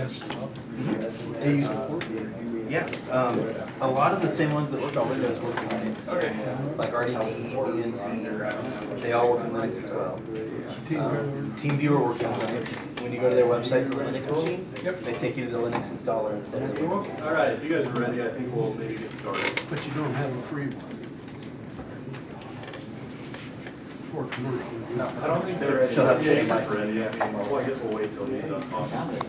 They use yeah, a lot of the same ones that work on Windows work in Linux. Okay. Like RDB, BNC, they all work in Linux as well. TeamViewer works in Linux. When you go to their website, the Linux machine, they take you to the Linux installer instead of the All right, if you guys are ready, I think we'll maybe get started. But you don't have a free one. For commercial. No, I don't think they're ready. Still have to Yeah, change it's ready. I mean, well, I guess we'll wait till he's done talking.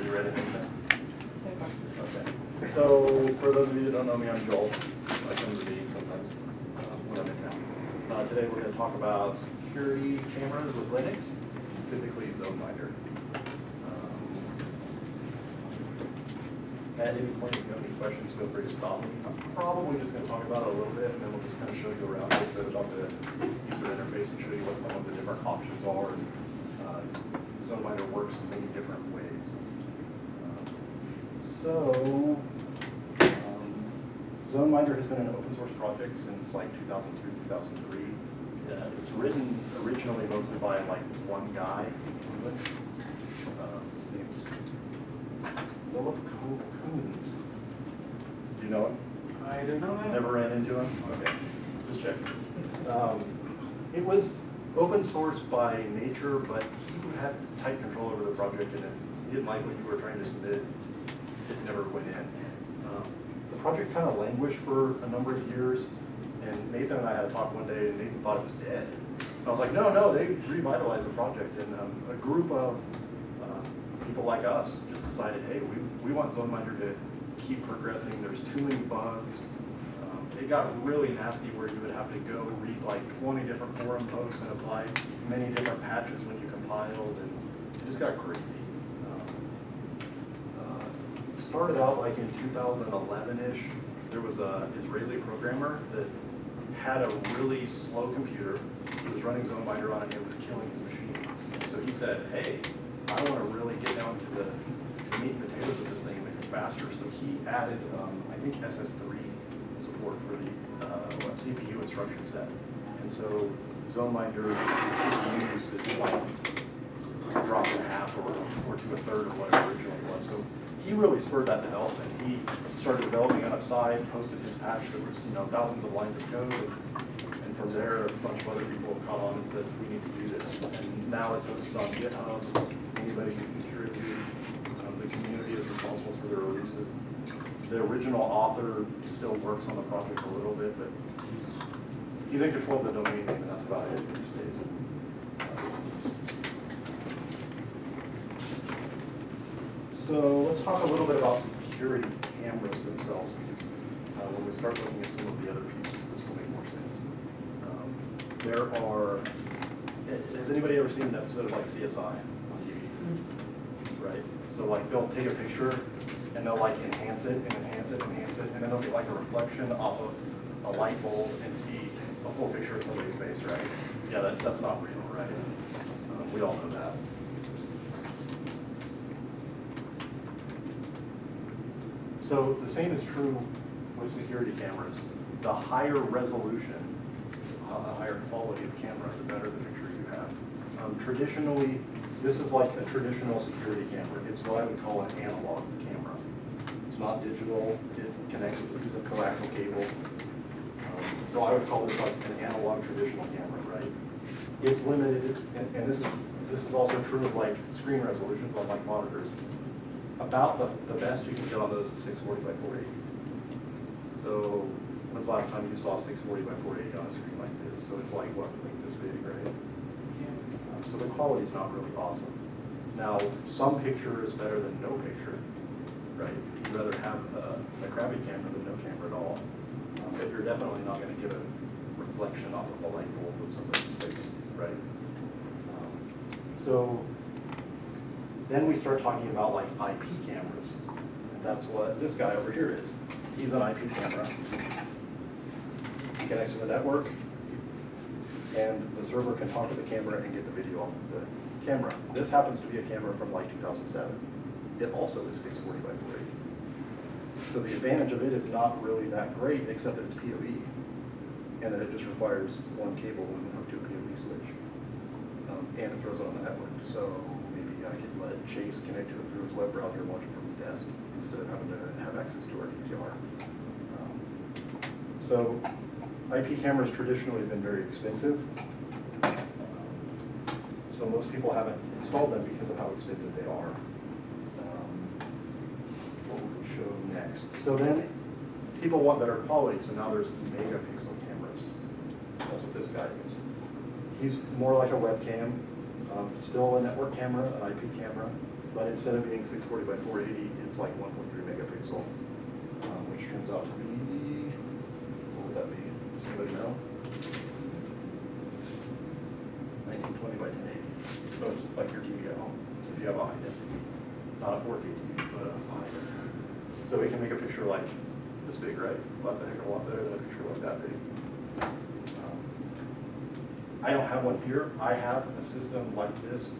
You ready? Okay. So, for those of you that don't know me, I'm Joel. I come to the meeting sometimes when I'm in town. Today we're going to talk about security cameras with Linux, specifically ZoneMinder. At any point, if you have any questions, feel free to stop me. I'm probably just going to talk about it a little bit, and then we'll just kind of show you around a little bit about the user interface and show you what some of the different options are. ZoneMinder works in many different ways. ZoneMinder has been an open source project since like 2002, 2003. It was written originally mostly by like one guy in England. His name's Philip Coons. Do you know him? I didn't know that. Never ran into him? Okay, just check. It was open source by nature, but he had tight control over the project, and if he didn't like what you were trying to submit, it never went in. The project kind of languished for a number of years, and Nathan and I had a talk one day, and Nathan thought it was dead. And I was like, no, they revitalized the project, and a group of people like us just decided, hey, we want ZoneMinder to keep progressing. There's too many bugs. It got really nasty where you would have to go read like 20 different forum posts and apply many different patches when you compiled, and it just got crazy. It started out like in 2011-ish. There was an Israeli programmer that had a really slow computer. He was running ZoneMinder on it, and it was killing his machine. So he said, hey, I want to really get down to the meat and potatoes of this thing and make it faster. So he added, I think, SS3 support for the CPU instruction set. And so ZoneMinder CPU used to like drop in half or to a third of what it originally was. So he really spurred that development. He started developing on a side, posted his patch that was thousands of lines of code, and from there a bunch of other people have caught on and said we need to do this. And now it's hosted on GitHub. Anybody can contribute. The community is responsible for the releases. The original author still works on the project a little bit, but he's in control of the domain name, and that's about it these days. So let's talk a little bit about security cameras themselves, because when we start looking at some of the other pieces, this will make more sense. Has anybody ever seen an episode of like CSI on TV? Right? So like they'll take a picture and they'll like enhance it and enhance it and enhance it, and then they'll get like a reflection off of a light bulb and see a full picture of somebody's face, right? Yeah, that's not real, right? We all know that. So the same is true with security cameras. The higher resolution, the higher quality of camera, the better the picture you have. Traditionally, this is like a traditional security camera. It's what I would call an analog camera. It's not digital. It connects with a piece of coaxial cable. So I would call this like an analog traditional camera, right? It's limited, and this is also true of like screen resolutions on like monitors. About the best you can get on those is 640 by 480. So when's the last time you saw 640 by 480 on a screen like this? So it's like what, like this big, right? So the quality is not really awesome. Now, some picture is better than no picture, right? You'd rather have a crappy camera than no camera at all. But you're definitely not going to get a reflection off of a light bulb of somebody's face, right? So then we start talking about like IP cameras. And that's what this guy over here is. He's an IP camera. He connects to the network, and the server can talk to the camera and get the video off of the camera. This happens to be a camera from like 2007. It also is 640 by 480. So the advantage of it is not really that great, except that it's PoE. and then it just requires one cable and hook to a PoE switch. And it throws it on the network. So maybe I could let Chase connect to it through his web browser and watch it from his desk instead of having to have access to our DVR. So IP cameras traditionally have been very expensive. So most people haven't installed them because of how expensive they are. What would we show next? So then people want better quality, so now there's megapixel cameras. That's what this guy is. He's more like a webcam, still a network camera, an IP camera, but instead of being 640 by 480, it's like 1.3 megapixel, which turns out to be, what would that be? Does anybody know? 1920 by 1080. So it's like your TV at home, if you have a high def. Not a 4K TV, but a high def. So we can make a picture like this big, right? Well, that's a heck of a lot better than a picture like that big. I don't have one here. I have a system like this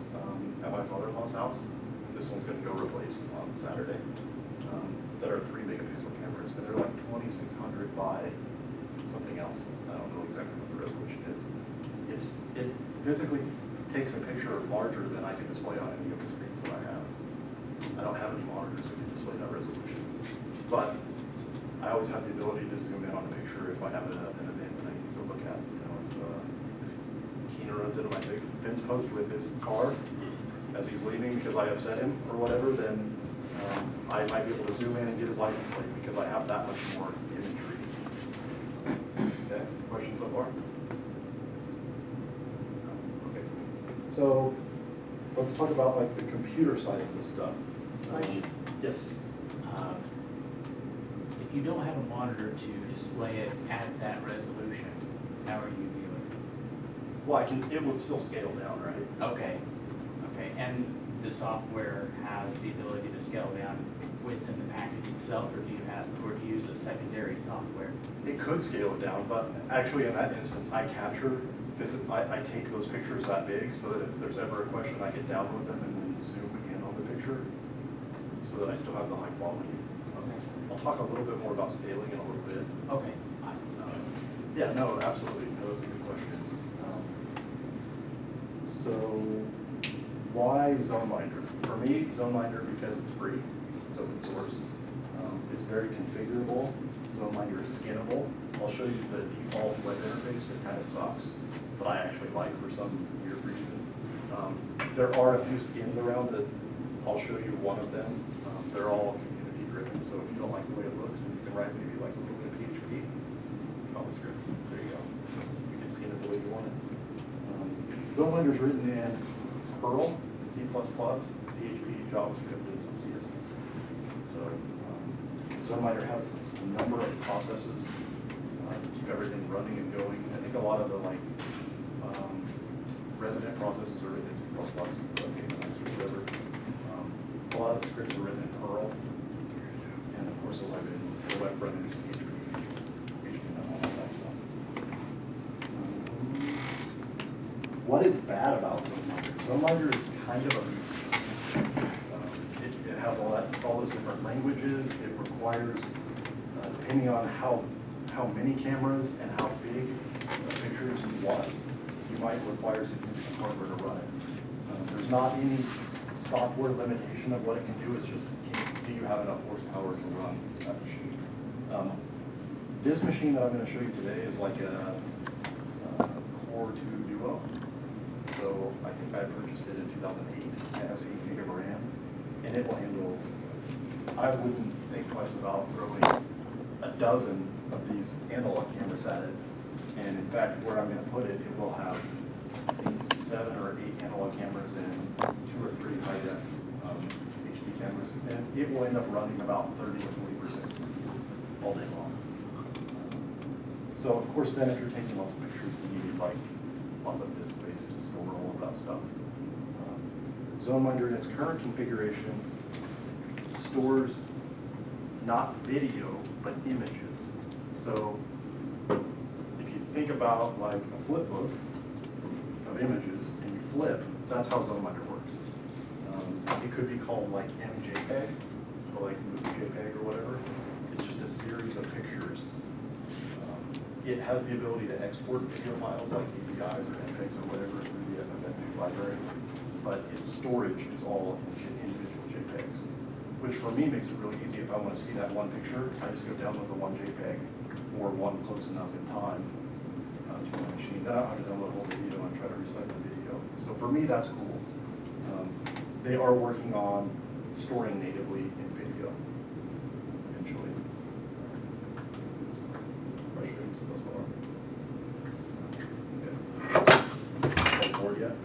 at my father-in-law's house. This one's going to go replace on Saturday. That are 3 megapixel cameras, and they're like 2600 by something else. I don't know exactly what the resolution is. It physically takes a picture larger than I can display on any of the screens that I have. I don't have any monitors that can display that resolution, but I always have the ability to zoom in on a picture if I have an event that I need to go look at. You know, if Keena runs into my big fence post with his car as he's leaving because I upset him or whatever, then I might be able to zoom in and get his license plate because I have that much more imagery. Okay, questions so far? Okay, so let's talk about like the computer side of this stuff. Question. Yes. If you don't have a monitor to display it at that resolution, how are you viewing Well, it will still scale down, right? it? Okay, okay, and the software has the ability to scale down within the package itself, or do you use a secondary software? It could scale it down, but actually in that instance, I take those pictures that big so that if there's ever a question, I can download them and then zoom in on the picture so that I still have the high quality. I'll talk a little bit more about scaling in a little bit. Okay. Yeah, no, absolutely. No, that's a good question. So why ZoneMinder? For me, ZoneMinder because it's free, it's open source. It's very configurable. ZoneMinder is skinnable. I'll show you the default web interface that kind of sucks, but I actually like for some weird reason. There are a few skins around that I'll show you one of them. They're all community driven, so if you don't like the way it looks, and you can write maybe like a little bit of PHP, JavaScript, there you go. You can skin it the way you want it. ZoneMinder is written in Perl, C++, PHP, JavaScript, and some CSS. So ZoneMinder has a number of processes to keep everything running and going. I think a lot of the resident processes are written in C++, whatever. A lot of the scripts are written in Perl, and of course the web front end is PHP, HTML, all that stuff. What is bad about ZoneMinder? ZoneMinder is kind of a beast. It has all those different languages. It requires, depending on how many cameras and how big pictures you want, you might require significant hardware to run it. There's not any software limitation of what it can do. It's just, do you have enough horsepower to run that machine? This machine that I'm going to show you today is like a Core 2 Duo. So I think I purchased it in 2008. It has 8 gig of RAM, and it will handle, I wouldn't think twice about throwing a dozen of these analog cameras at it. And in fact, where I'm going to put it, it will have I think 7 or 8 analog cameras and 2 or 3 high-def HD cameras, and it will end up running about 30 to 40% all day long. So of course, then if you're taking lots of pictures, you need like lots of disk space to store all of that stuff. ZoneMinder in its current configuration stores not video, but images. So if you think about like a flip book of images and you flip, that's how ZoneMinder works. It could be called like MJPEG or like movie JPEG or whatever. It's just a series of pictures It has the ability to export video files like APIs or MPEGs or whatever through the FFmpeg library, but its storage is all individual JPEGs, which for me makes it really easy. If I want to see that one picture, I just go download the one JPEG or one close enough in time to my machine. Then I don't have to download the whole video and try to resize the video. So for me, that's cool. They are working on storing natively in video eventually. Questions thus far? Okay. Board yet?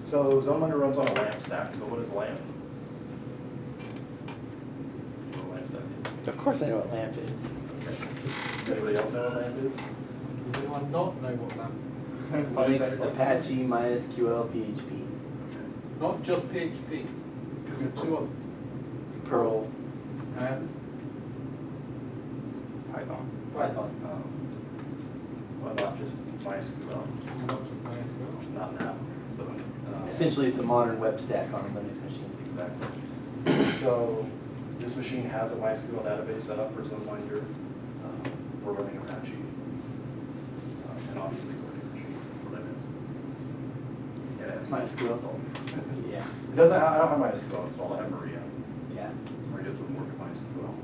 So ZoneMinder runs on a LAMP stack. So what is LAMP? You know what LAMP stack is? Of course I know what LAMP is. Okay. Does anybody else know what LAMP is? Does anyone not know what LAMP? Linux, Apache, MySQL, PHP, Not just PHP. We have two others. Perl, And Python. Python. Well, not just MySQL, not just MySQL. not now. So Essentially, it's a modern web stack on a Linux machine. exactly. So this machine has a MySQL database set up for ZoneMinder. We're running Apache, and obviously it's a Linux machine for Linux. Yeah, it has MySQL. installed. Yeah. It doesn't. I don't have MySQL installed. I have Maria. Yeah. Maria doesn't work with MySQL.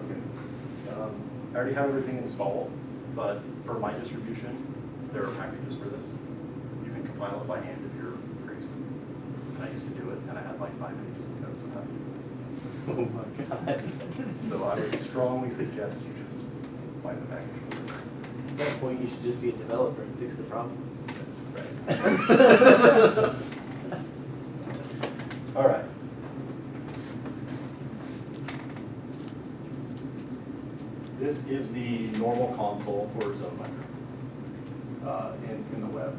Okay. I already have everything installed, but for my distribution, there are packages for this. You can compile it by hand if you're crazy. And I used to do it, and I had like 5 pages of notes on how to do it. Oh my God. So I would strongly suggest you just find the package. At that point, you should just be a developer and fix the problem. Right. All right. This is the normal console for ZoneMinder in the web.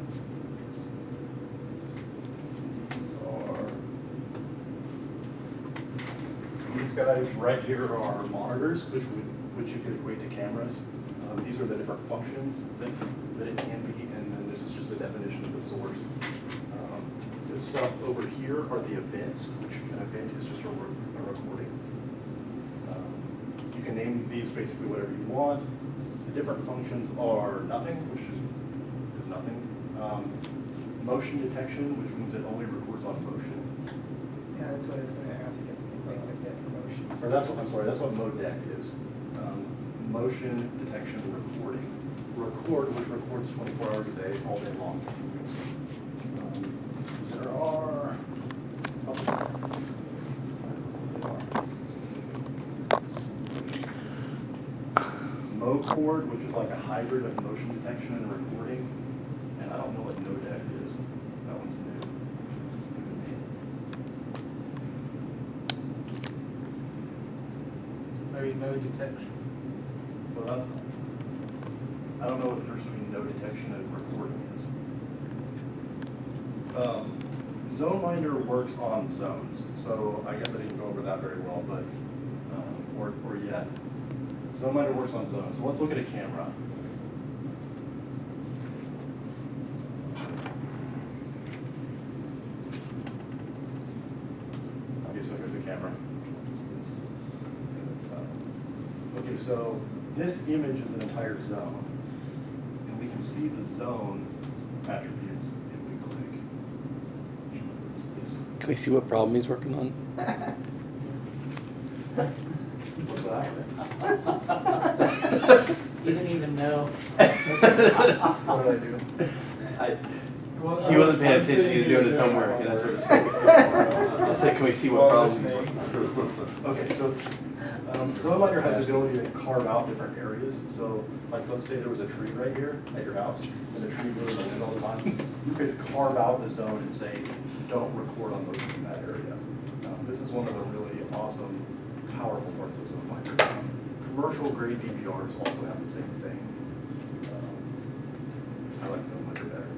So these guys right here are monitors, which you could equate to cameras. These are the different functions that it can be, and then this is just the definition of the source. This stuff over here are the events, which an event is just a recording. You can name these basically whatever you want. The different functions are nothing, which is nothing. Motion detection, which means it only records on motion. Yeah, that's what I was gonna ask, if anything like that for motion. Or that's what, I'm sorry, that's what modec is. Motion detection recording. Record, which records 24 hours a day, all day long, continuously. There are, Mocord, which is like a hybrid of motion detection and recording. And I don't know what nodec is. That one's new. Maybe no detection. But I don't know what the difference between no detection and recording is. ZoneMinder works on zones, so I guess I didn't go over that very well, but, or yet. ZoneMinder works on zones, so let's look at a camera. Okay, so here's the camera. Okay, so this image is an entire zone, and we can see the zone attributes if we click. Can we see what problem he's working on? What's that? You didn't even know. What did I do? He wasn't paying attention, he was doing his homework, and that's what he's focused on. I said, can we see what problem he's working on? Okay, so ZoneMinder has the ability to carve out different areas. So, like, let's say there was a tree right here at your house, and the tree grows in it all the time. You could carve out the zone and say, don't record on motion in that area. This is one of the really awesome, powerful parts of ZoneMinder. Commercial grade DVRs also have the same thing. I like ZoneMinder better.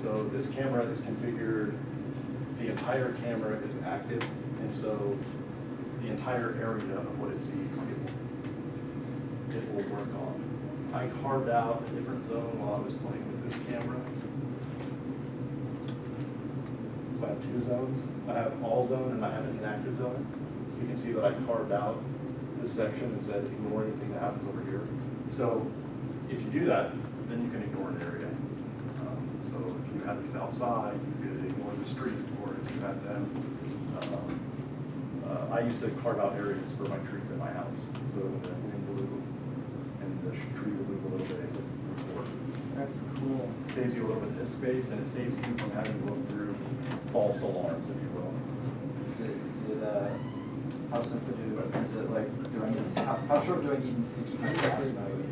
So this camera is configured, the entire camera is active, and so the entire area of what it sees, it will work on. I carved out a different zone while I was playing with this camera. have two zones. I have all zone and I have an inactive zone. So you can see that I carved out this section and said ignore anything that happens over here. So if you do that, then you can ignore an area. So if you had these outside, you could ignore the street, or if you had them. I used to carve out areas for my trees at my house. So when the wind blew and the tree would move a little bit, it would record. That's cool. Saves you a little bit of disk space, and it saves you from having to look through false alarms, if you will. Is it, how sensitive, is it like, how short do I need to keep my gas mode?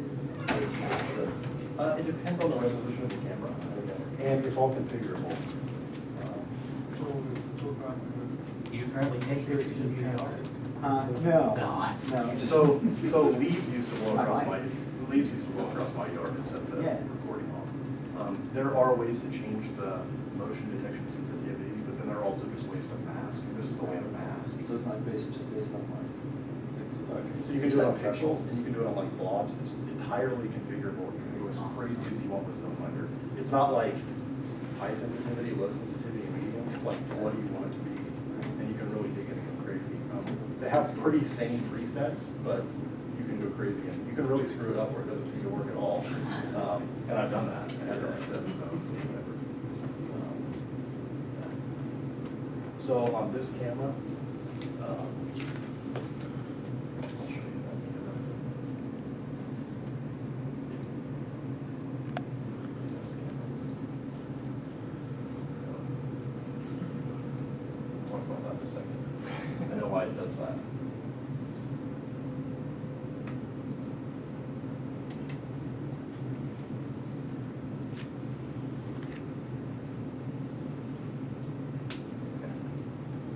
It depends on the resolution of the camera, and it's all configurable. Do you currently take pictures of your yard? No. No. Just, So leaves used to blow across my yard and set the Yeah. recording off. There are ways to change the motion detection sensitivity, but then there are also just ways to mask. This is a way to mask. so it's not just based on like, okay. So you can do it on pixels, and you can do it on like blobs. It's entirely configurable. You can go as crazy as you want with ZoneMinder. It's not like high sensitivity, low sensitivity, and medium. It's like, what do you want it to be? And you can really dig in and go crazy. They have pretty sane presets, but you can go crazy, and you can really screw it up where it doesn't seem to work at all. And I've done that. I had to reset this up, whatever. So on this camera, I'll show you that. Talk about that in a second. I know why it does that.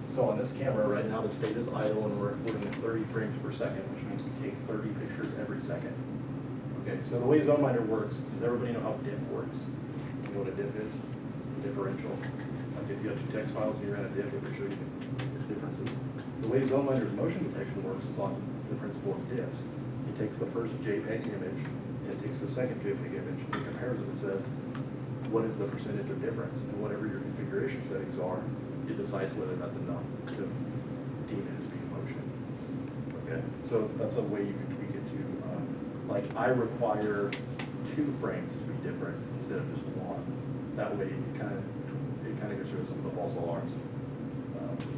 So on this camera right now, the state is idle and we're recording at 30 frames per second, which means we take 30 pictures every second. Okay, so the way ZoneMinder works is everybody know how diff works. You know what a diff is? Differential. Like if you have two text files and you ran a diff, it would show you the differences. The way ZoneMinder's motion detection works is on the principle of diffs. It takes the first JPEG image, and it takes the second JPEG image, and it compares it and says, what is the percentage of difference? And whatever your configuration settings are, it decides whether that's enough to deem it as being motion. Okay, so that's a way you can tweak it to, like I require 2 frames to be different instead of just 1. That way it kind of gets rid of some of the false alarms.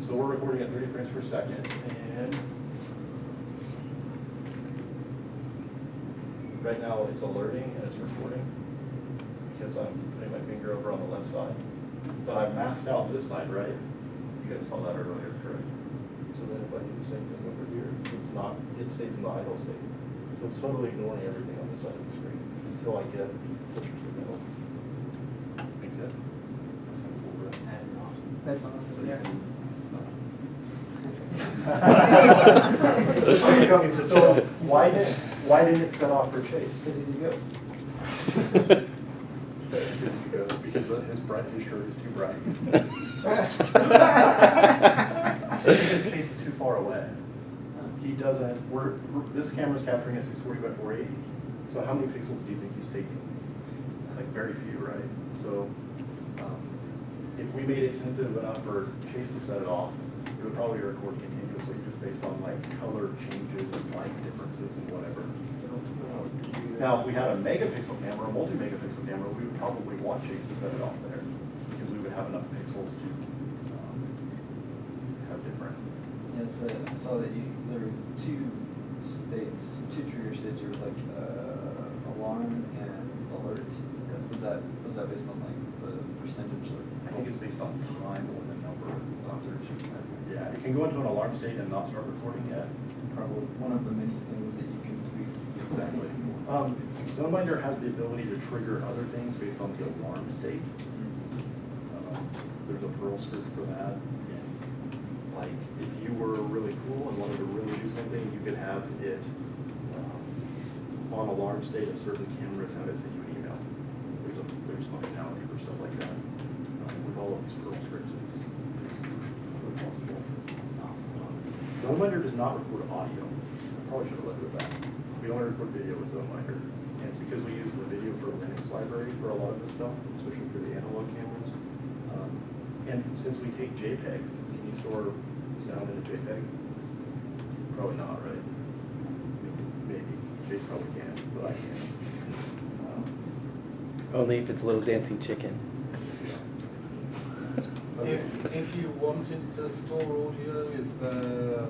So we're recording at 30 frames per second, and right now it's alerting and it's recording because I'm putting my finger over on the left side. But I've masked out this side, right? You guys saw that earlier, correct? So then if I do the same thing over here, it stays in the idle state. So it's totally ignoring everything on this side of the screen until I get pictures of the middle. Makes sense? That's kind of cool, right? That is awesome. That's So awesome, you yeah. can. So why didn't it set off for Chase? Because he's a ghost. Because he's a ghost. Because his shirt is too bright. Because Chase is too far away. He doesn't. This camera's capturing at 640 by 480. So how many pixels do you think he's taking? Like very few, right? So if we made it sensitive enough for Chase to set it off, it would probably record continuously just based on like color changes and light differences and whatever. Now, if we had a megapixel camera, a multi-megapixel camera, we would probably want Chase to set it off there because we would have enough pixels to have different. Yeah, so I saw that there were 2 trigger states. There was like alarm and alert. Yes. Was that based on like the percentage of? I think it's based on time or the number of observations. Yeah, it can go into an alarm state and not start recording yet. Probably one of the many things that you can tweak. Exactly. ZoneMinder has the ability to trigger other things based on the alarm state. There's a Perl script for that. And like, if you were really cool and wanted to really do something, you could have it on alarm state of certain cameras, have it send you an email. There's functionality for stuff like that. With all of these Perl scripts, it's really possible. ZoneMinder does not record audio. I probably should have led with that. We only record video with ZoneMinder. And it's because we use the video for Linux library for a lot of this stuff, especially for the analog cameras. And since we take JPEGs, can you store sound in a JPEG? Probably not, right? Maybe. Chase probably can, but I can't. Only if it's a little dancing chicken. If you wanted to store audio, is there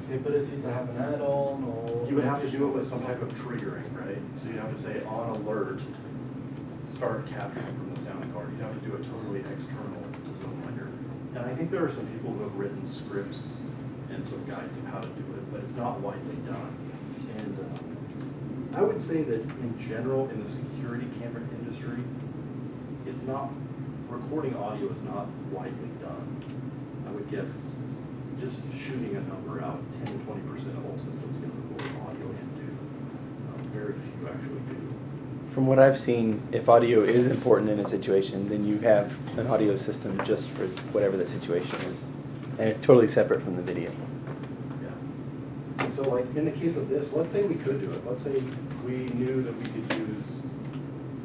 the ability to have an add-on or? You would have to do it with some type of triggering, right? So you'd have to say on alert, start capturing from the sound card. You'd have to do it totally external to ZoneMinder. And I think there are some people who have written scripts and some guides of how to do it, but it's not widely done. And I would say that in general, in the security camera industry, it's not, recording audio is not widely done. I would guess just shooting a number out, 10 to 20% of all systems can record audio and do. Very few actually do. From what I've seen, if audio is important in a situation, then you have an audio system just for whatever the situation is. And it's totally separate from the video. Yeah. And so like in the case of this, let's say we could do it. Let's say we knew that we could use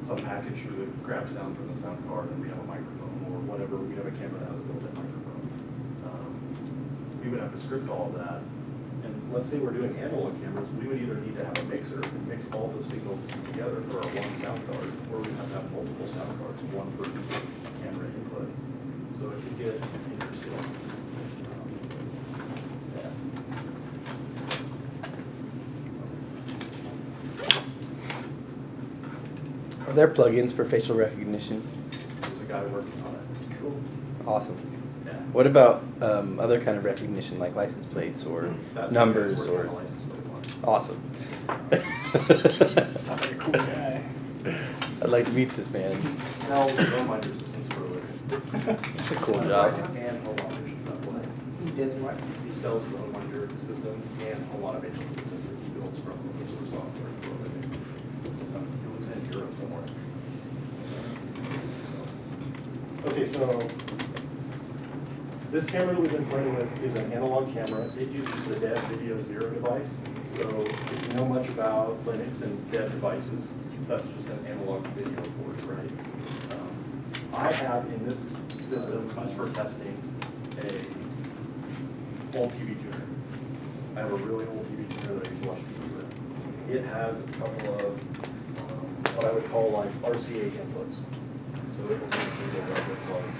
some package to grab sound from the sound card and we have a microphone or whatever. We have a camera that has a built-in microphone. We would have to script all of that. And let's say we're doing analog cameras, we would either need to have a mixer and mix all the signals together for our one sound card, or we have to have multiple sound cards, one for each camera input. So it could get interesting. Are there plugins for facial recognition? There's a guy working on it. Cool. Awesome. Yeah. What about other kind of recognition, like license plates or That's numbers working on or? a license plate one. Awesome. Sounds like a cool guy. I'd like to meet this man. Sells ZoneMinder systems for a living. It's a cool job. And home automation software. He does what? He sells ZoneMinder systems and home automation systems that he builds from open source software for a living. He lives in Europe somewhere. Okay, so this camera that we've been playing with is an analog camera. It uses the Dev Video Zero device. So if you know much about Linux and dev devices, that's just an analog video port, right? I have in this system, just for testing, a old TV tuner. I have a really old TV tuner that I used to watch TV with. It has a couple of what I would call like RCA inputs. So it will do things that looks like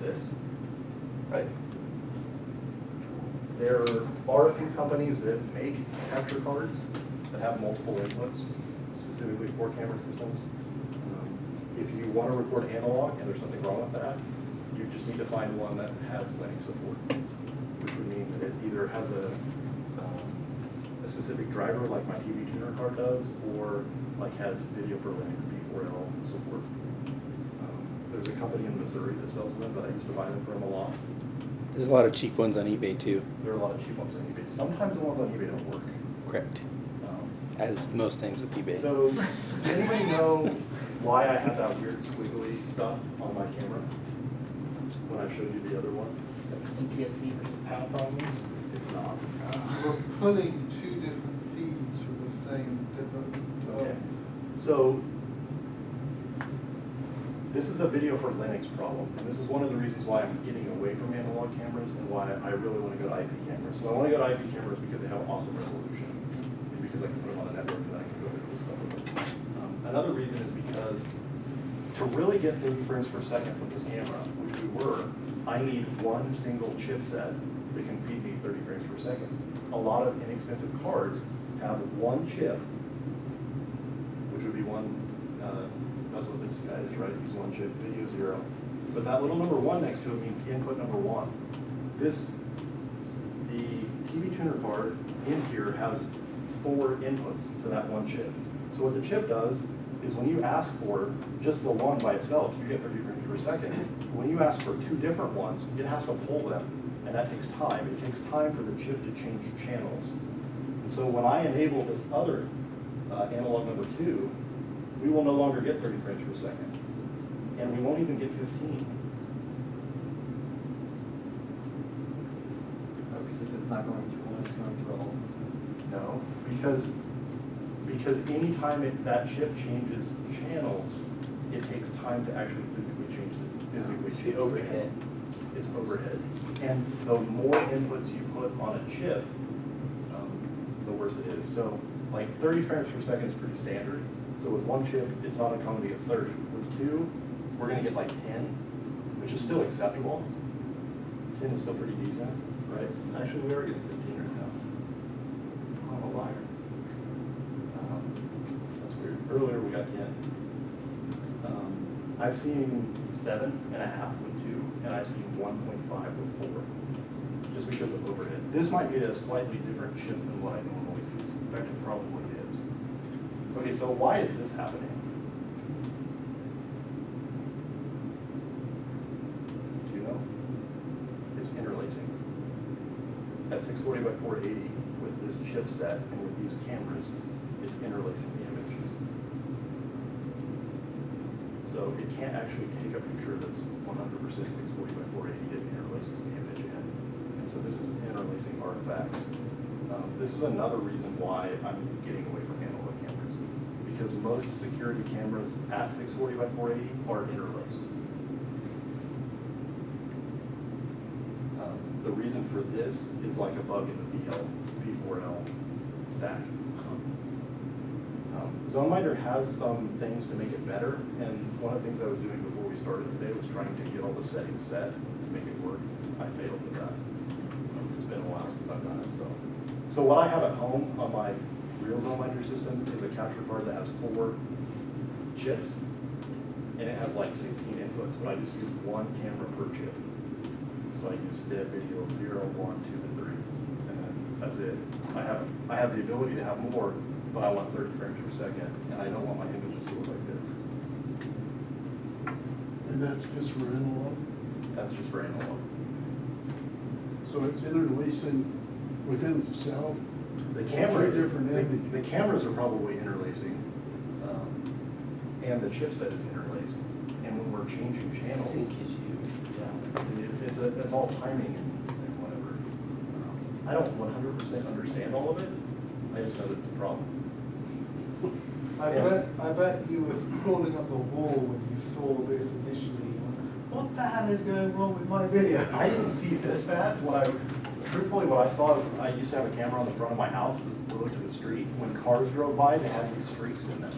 this, right? There are a few companies that make capture cards that have multiple inputs, specifically for camera systems. If you want to record analog and there's something wrong with that, you just need to find one that has Linux support, which would mean that it either has a specific driver like my TV tuner card does, or like has video for Linux B4L support. There's a company in Missouri that sells them, but I used to buy them from a lot. There's a lot of cheap ones on eBay too. There are a lot of cheap ones on eBay. Sometimes the ones on eBay don't work. Correct. As most things with eBay. So, does anybody know why I have that weird squiggly stuff on my camera when I showed you the other one? PTSD versus power problems. It's not. We're pulling two different feeds from the same different. Okay. So, this is a video for Linux problem, and this is one of the reasons why I'm getting away from analog cameras and why I really want to go to IP cameras. So I want to go to IP cameras because they have awesome resolution, and because I can put them on the network and I can go to cool stuff with them. Another reason is because to really get 30 frames per second with this camera, which we were, I need one single chipset that can feed me 30 frames per second. A lot of inexpensive cards have one chip, which would be one, that's what this guy is, right? He's one chip, video zero. But that little number one next to it means input number one. The TV tuner card in here has 4 inputs to that one chip. So what the chip does is when you ask for just the one by itself, you get 30 frames per second. When you ask for 2 different ones, it has to pull them, and that takes time. It takes time for the chip to change channels. And so when I enable this other analog number 2, we will no longer get 30 frames per second. And we won't even get 15. Oh, because if it's not going through one, it's going through all. No, because anytime that chip changes channels, it takes time to actually physically change The overhead. It's overhead. And the more inputs you put on a chip, the worse it is. So like 30 frames per second is pretty standard. So with one chip, it's not uncommon to get 30. With two, we're gonna get like 10, which is still acceptable. 10 is still pretty decent, right? Actually, we are getting 15 right now. I'm a liar. That's weird. Earlier we got 10. I've seen 7.5 with 2, and I've seen 1.5 with 4, just because of overhead. This might be a slightly different chip than what I normally use. In fact, it probably is. Okay, so why is this happening? Do you know? It's interlacing. At 640 by 480, with this chipset and with these cameras, it's interlacing the images. So it can't actually take a picture that's 100% 640 by 480, it interlaces the image in. And so this is interlacing artifacts. This is another reason why I'm getting away from analog cameras, because most security cameras at 640 by 480 are interlaced. The reason for this is like a bug in the V4L stack. ZoneMinder has some things to make it better, and one of the things I was doing before we started today was trying to get all the settings set to make it work. I failed with that. It's been a while since I've done it, so what I have at home on my real ZoneMinder system is a capture card that has 4 chips, and it has like 16 inputs, but I just use 1 camera per chip. So I use dead video 0, 1, 2, and 3, and then that's it. I have the ability to have more, but I want 30 frames per second, and I don't want my images to look like this. And that's just for analog? That's just for analog. So it's interlacing within itself? The camera, Three different images. the cameras are probably interlacing, and the chipset is interlaced. And when we're changing channels, Sync is huge. yeah, it's all timing and whatever. I don't 100% understand all of it. I just know that it's a problem. I bet you were crawling up the wall when you saw this initially. What the hell is going wrong with my video? I didn't see this bad. Truthfully, what I saw is I used to have a camera on the front of my house that looked at the street. When cars drove by, they had these streaks in them.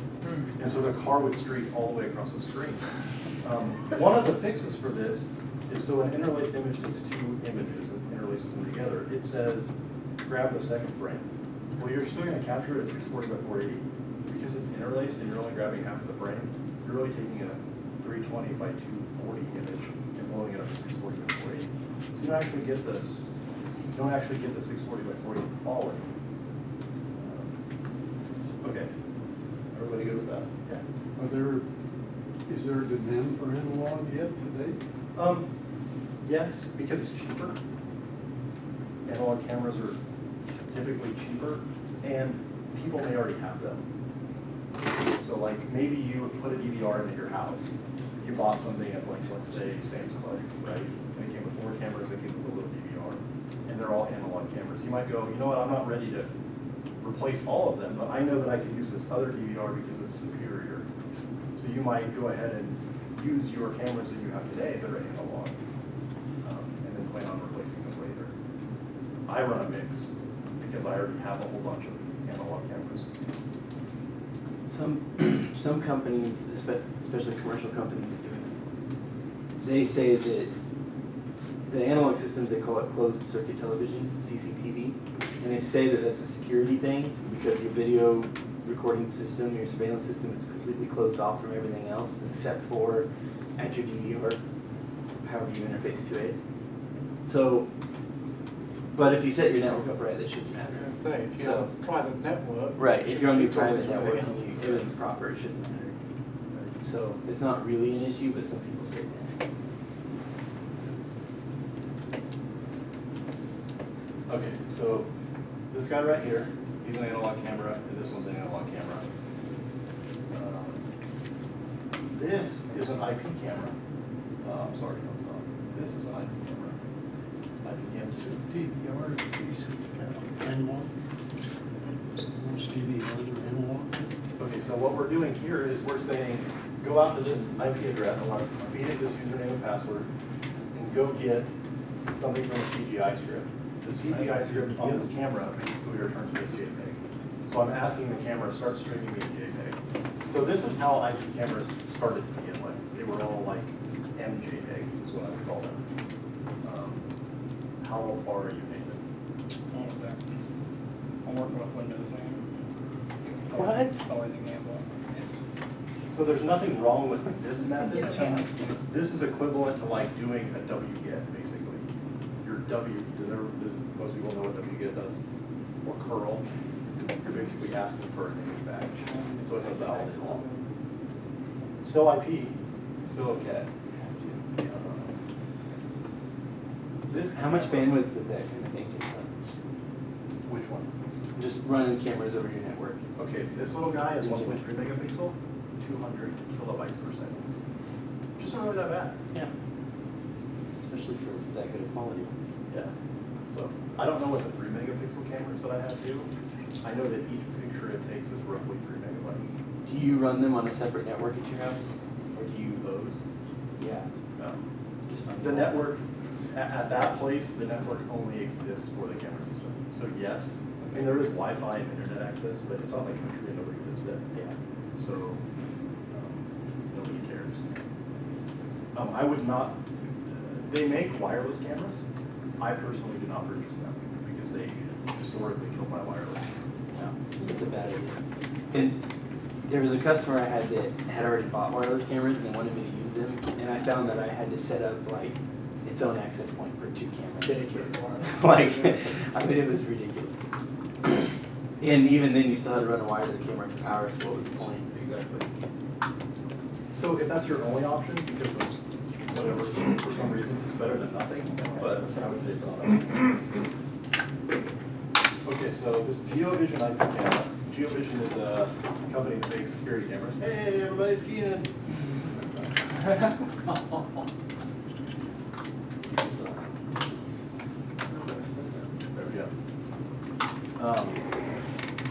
And so the car would streak all the way across the screen. One of the fixes for this is so an interlaced image takes 2 images and interlaces them together. It says, grab the second frame. Well, you're still going to capture it at 640 by 480. Because it's interlaced and you're only grabbing half of the frame, you're really taking a 320 by 240 image and blowing it up to 640 by 480. So you don't actually get this. You don't actually get the 640 by 480 quality. Okay. Everybody good with that? Yeah. Is there a demand for analog yet today? Yes, because it's cheaper. Analog cameras are typically cheaper, and people may already have them. So like maybe you put a DVR into your house. You bought something at like, let's say, Sam's Club, right? And it came with 4 cameras, it came with a little DVR. And they're all analog cameras. You might go, you know what, I'm not ready to replace all of them, but I know that I can use this other DVR because it's superior. So you might go ahead and use your cameras that you have today that are analog, and then plan on replacing them later. I run a mix because I already have a whole bunch of analog cameras. Some companies, especially commercial companies, are doing it. They say that the analog systems, they call it closed circuit television, CCTV, and they say that that's a security thing because your video recording system, your surveillance system is completely closed off from everything else except for at your DVR, however you interface to it. So, but if you set your network up right, that shouldn't matter. I was going to say, if you have a private network. Right, if you're on your shouldn't be private talking to network and everything's proper, it shouldn't matter. So it's not really an issue, but some people say that. Okay, so this guy right here, he's an analog camera, and this one's an analog camera. This is an IP camera. I'm sorry, no, it's not. This is an IP camera. IP cam So 2. DVR is basically analog? Most DVRs are analog? Okay, so what we're doing here is we're saying, go out to this IP address, feed it this username and password, and go get something from a CGI script. The CGI script on this camera basically returns me a JPEG. So I'm asking the camera to start streaming me a JPEG. So this is how IP cameras started to begin with. They were all like MJPEG is what I would call them. How far are you, Nathan? Almost there. I'm working with Windows, man. What? It's always a gamble. It's So there's nothing wrong with this method. This is equivalent to like doing a wget, basically. Your does most people know what wget does? Or curl. You're basically asking for an image back. And so it does that all day long. Still IP, still okay. This How much bandwidth does that kind of thing take up? Which one? Just running cameras over your network. Okay, this little guy is 1.3 megapixel, 200 kilobytes per second. Just not really that bad. Yeah. Especially for that good of quality. Yeah. So I don't know what the 3 megapixel cameras that I have do. I know that each picture it takes is roughly 3 megabytes. Do you run them on a separate network at your house? Or do you those? Yeah. No. Just on The network, at that place, the network only exists for the camera system. So yes, I mean, there is Wi-Fi and internet access, but it's not the country and nobody lives there. Yeah. So nobody cares. I would not, they make wireless cameras. I personally do not purchase them because they historically kill my wireless. Yeah. It's a bad idea. And there was a customer I had that had already bought wireless cameras and they wanted me to use them. And I found that I had to set up like its own access point for 2 cameras. Dedicated Like, I mean, it was ridiculous. And even then, you still had to run a wire to the camera to power, so what was the point? Exactly. So if that's your only option, because of whatever, for some reason, it's better than nothing, but I would say it's not. Okay, so this GeoVision IP camera. GeoVision is a company that makes security cameras. Hey, everybody's keying. There we go.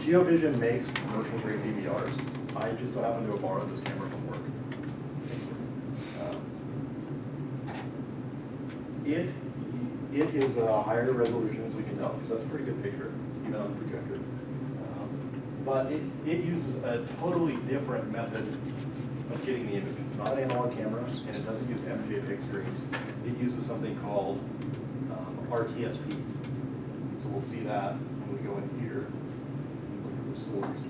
GeoVision makes commercial grade DVRs. I just so happen to have borrowed this camera from work. It is a higher resolution, as we can tell, because that's a pretty good picture, even on the projector. But it uses a totally different method of getting the image. It's not an analog camera, and it doesn't use MJPEG streams. It uses something called RTSP. So we'll see that when we go in here and look at the source.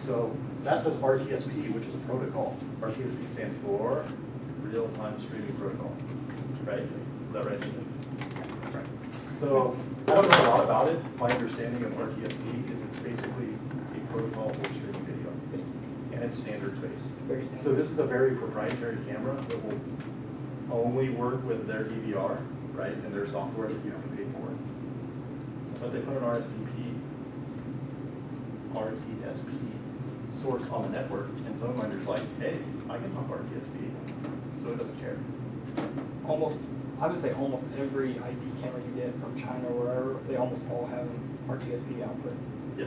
So that says RTSP, which is a protocol. RTSP stands for Real-Time Streaming Protocol, right? Is that right? That's right. So I don't know a lot about it. My understanding of RTSP is it's basically a protocol for streaming video, and it's standards-based. So this is a very proprietary camera that will only work with their DVR, right, and their software that you have to pay for. But they put an RTSP source on the network, and ZoneMinder's like, hey, I can talk RTSP, so it doesn't care. I would say almost every IP camera you get from China or wherever, they almost all have an RTSP output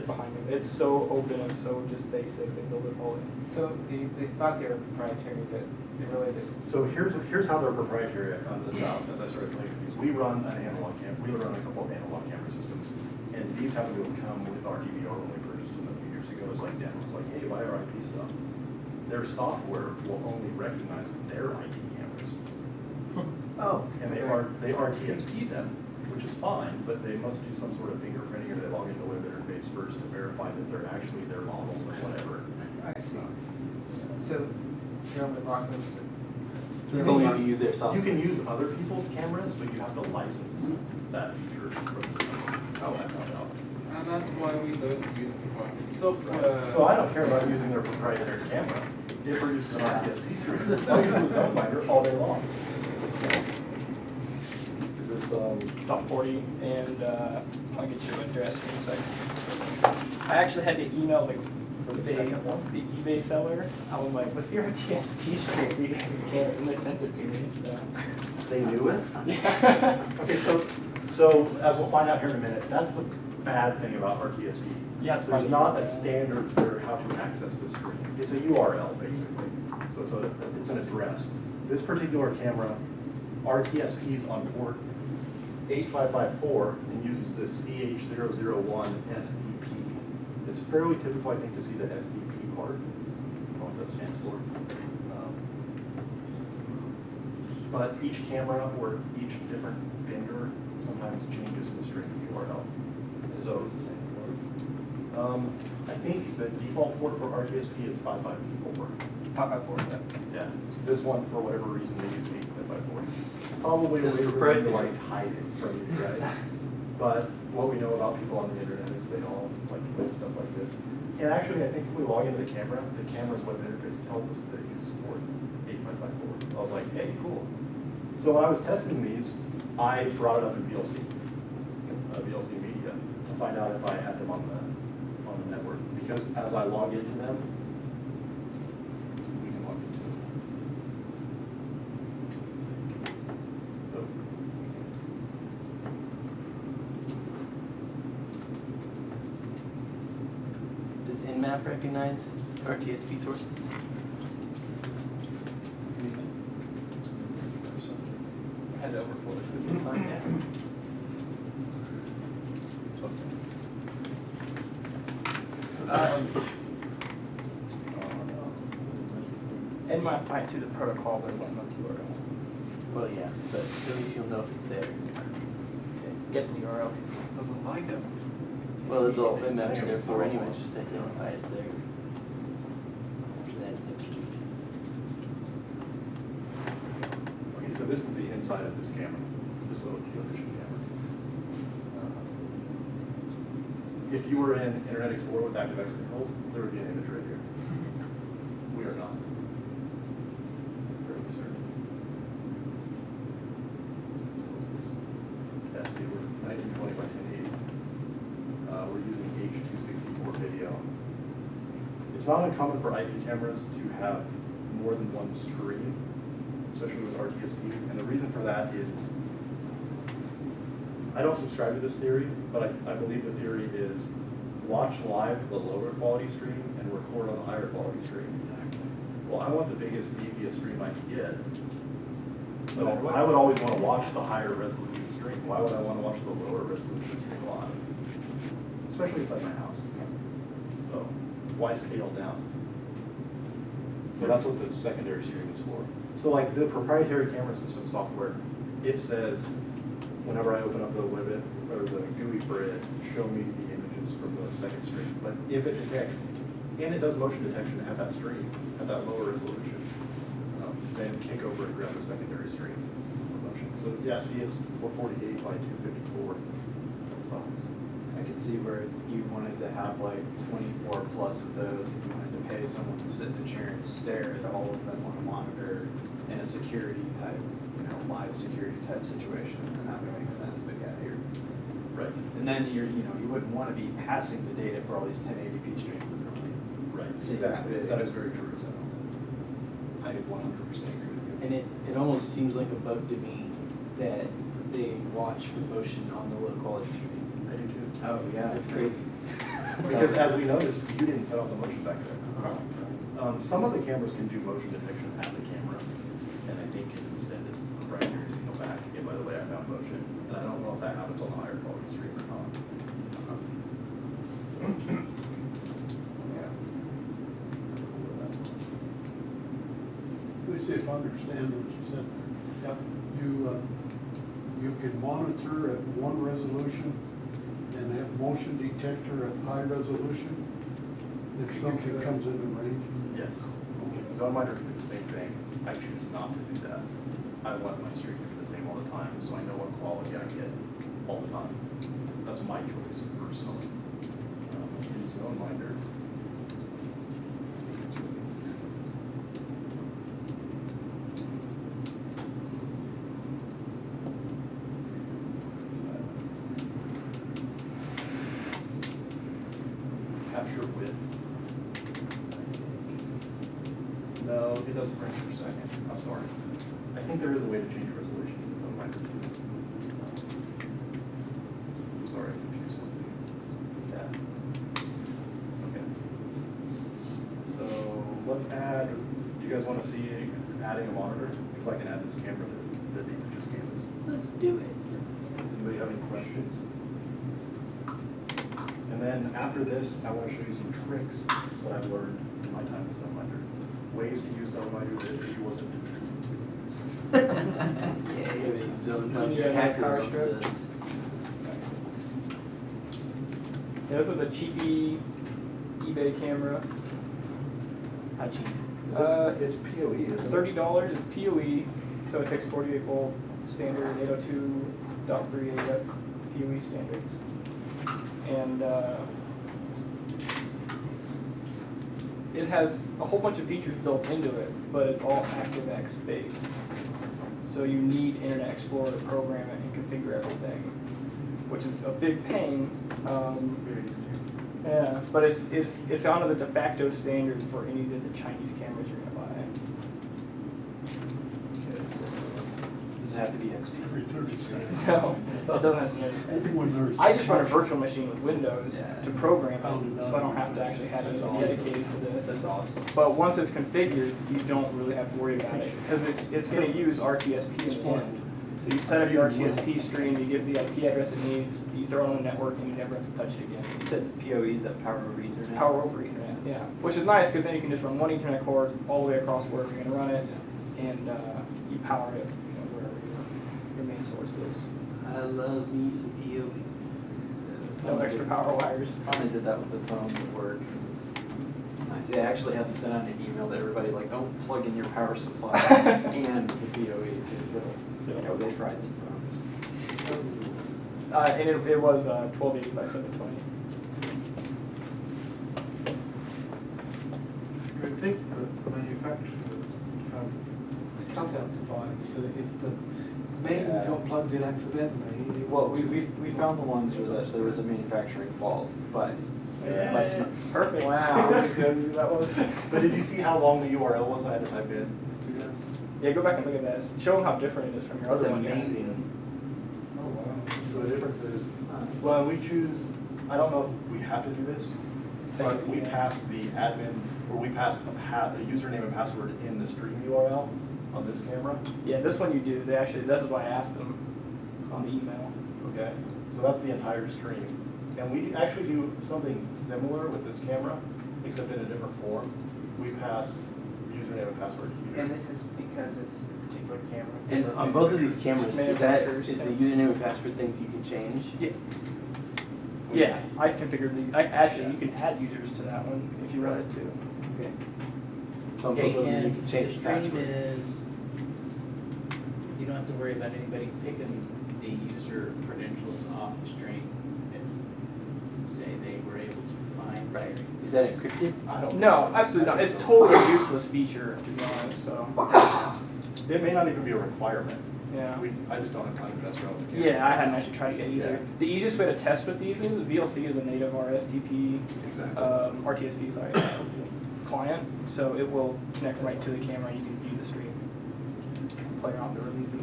behind them. It's so open and so just basic, they build it all in. So they thought they were proprietary, but they really just. So here's how they're proprietary. I found this out as I started playing with these. We run an analog camera. We run a couple of analog camera systems, and these happen to come with our DVR when we purchased them a few years ago. It's like demos, like, hey, buy our IP stuff. Their software will only recognize their IP cameras. Oh. And they RTSP them, which is fine, but they must do some sort of fingerprinting or they log into the web interface first to verify that they're actually their models and whatever. I see. So you're on the block list. As long as you use their software. You can use other people's cameras, but you have to license that feature from the system. Oh, I found out. And that's why we don't use proprietary software. So I don't care about using their proprietary camera. It produces an RTSP stream. I'll use the ZoneMinder all day long. Is this Top 40, and I'll get your address in a second. I actually had to email the second one? the eBay seller. I was like, what's your RTSP stream for you guys' cameras? And they sent it to me. So. They knew it? Yeah. Okay, so as we'll find out here in a minute, bad thing about RTSP. You have to There's find not the a standard for how to access the screen. It's a URL, basically. So it's an address. This particular camera, RTSP's on port 8554 and uses the CH001 SDP. It's fairly typical, I think, to see the SDP part. I don't know what that stands for. But each camera or each different vendor sometimes changes the string URL. So it's the same port. I think the default port for RTSP is 554. 554, Yeah. This one, for whatever reason, they use 8554. Probably a It's way to proprietary. like hide it from you, right? But what we know about people on the internet is they all like to play stuff like this. And actually, I think if we log into the camera's web interface tells us that you support 8554. I was like, hey, cool. So when I was testing these, I brought it up in VLC Media, to find out if I had them on the network. Because as I log into them, we can log into them. Does Nmap recognize RTSP sources? Head over for it. We can find out. It might see the protocol, but it won't know the URL. Well, yeah, but at least you'll know if it's there. Guess the URL doesn't like it. Well, that's all Nmap's there for anyways, just to identify it's there. Okay, so this is the inside of this camera, this little geovision camera. If you were in Internet Explorer with ActiveX controls, there would be an image right here. We are not. Fairly certain. What's this? Yeah, see, we're 1920 by 1080. We're using H.264 video. It's not uncommon for IP cameras to have more than one stream, especially with RTSP. And the reason for that is, I don't subscribe to this theory, but I believe the theory is watch live the lower quality stream and record on the higher quality stream. Exactly. Well, I want the biggest, beefiest stream I can get. So I would always want to watch the higher resolution stream. Why would I want to watch the lower resolution stream live? Especially inside my house. So why scale down? So that's what the secondary stream is for. So like the proprietary camera system software, it says, whenever I open up the web or the GUI for it, show me the images from the second stream. But if it detects, and it does motion detection at that stream, at that lower resolution, then kick over and grab the secondary stream for motion. So yeah, see, it's 448 by 254. That sucks. I could see where if you wanted to have like 24 plus of those, if you wanted to pay someone to sit in a chair and stare at all of them on a monitor in a security type, live security type situation, then that would make sense, but yeah, Right. and then you wouldn't want to be passing the data for all these 1080p streams that are only Right. seeing Exactly. big. That is very true. So I 100% agree with you. And it almost seems like a bug to me that they watch for motion on the low quality stream. I do too. Oh yeah, That's crazy. Because as we noticed, you didn't set off the motion back there. Some of the cameras can do motion detection at the camera, and I think it can send this proprietary signal back. And by the way, I found motion, and I don't know if that happens on the higher quality stream or not. So, yeah. Let me see if I understand what you said. Yep. You can monitor at one resolution and have motion detector at high resolution if something comes into range. Yes. ZoneMinder can do the same thing. I choose not to do that. I want my stream to be the same all the time, so I know what quality I get all the time. That's my choice, personally. In ZoneMinder. What's that? Capture width. No, it doesn't range per second. I'm sorry. I think there is a way to change resolutions in ZoneMinder too. I'm sorry, I confused something. let's add, do you guys want to see adding a monitor? Because I can add this camera that David just gave us. Let's do it. Does anybody have any questions? And then after this, I want to show you some tricks that I've learned in my time as ZoneMinder. Ways to use ZoneMinder that he wasn't Yeah, zone Can you add hacker power loves strip? this. Yeah, this was a cheapy eBay camera. How cheap? It's PoE, isn't it? $30 is PoE, so it takes 48 volt standard 802.3 AF PoE standards. And it has a whole bunch of features built into it, but it's all ActiveX based. So you need Internet Explorer to program it and configure everything, which is a big pain. Yeah, but it's onto the de facto standard for any of the Chinese cameras you're gonna buy. Okay, so does it have to be XP? Every 30 seconds. No, it doesn't have to be. When there's. I just run a virtual machine with Windows Yeah. to program it, so I don't have to actually have That's anything awesome. dedicated to this. That's awesome. But once it's configured, you don't really have to worry about it, because it's going to use RTSP in the end. So you set up your RTSP stream, you give the IP address it needs, you throw it on the network, and you never have to touch it again. You said PoE is that power over Ethernet? Power over Ethernet, yeah. Which is nice, because then you can just run one Ethernet cord all the way across wherever you're going to run it, and you power it wherever your main source is. I love me some PoE. No extra power wires. Finally did that with the phones at work. It's nice. Yeah, I actually had to send out an email to everybody, like, don't plug in your power supply and the PoE, because they fried some phones. And it was 1280 by 720. You would think that manufacturers have cutout device, so that if the mains got plugged in accidentally. Well, we found the ones where there was a manufacturing fault, but by some, Perfect. Wow. See how easy that was? But did you see how long the URL was I had to type in? Yeah, go back and look at that. Show them how different it is from your That's other one. amazing. Oh, wow. So the difference is, well, we choose, I don't know if we have to do this, but we pass the admin, or we pass a username and password in the stream URL on this camera. Yeah, this one you do. They actually, this is why I asked them on the email. Okay, so that's the entire stream. And we actually do something similar with this camera, except in a different form. We pass username and password here. And this is because this particular camera. And on both of these cameras, is the Manufacturers, username and password things you can change? Yeah. Yeah, I configured the, actually, you can add users to that one if you want it to. Okay. So on Okay, both of them, you and can change the stream password. is, you don't have to worry about anybody picking the user credentials off the stream if, say, they were able to find the Right. stream. Is that encrypted? I don't think No, so. absolutely not. It's totally a useless feature, to be honest, so. It may not even be a requirement. Yeah. I just don't have time to mess around with the camera. Yeah, I hadn't actually tried to get either. Yeah. The easiest way to test with these is VLC is a native RSTP, Exactly. RTSP, sorry, client, so it will connect right to the camera. You can view the stream, play around with it really easy.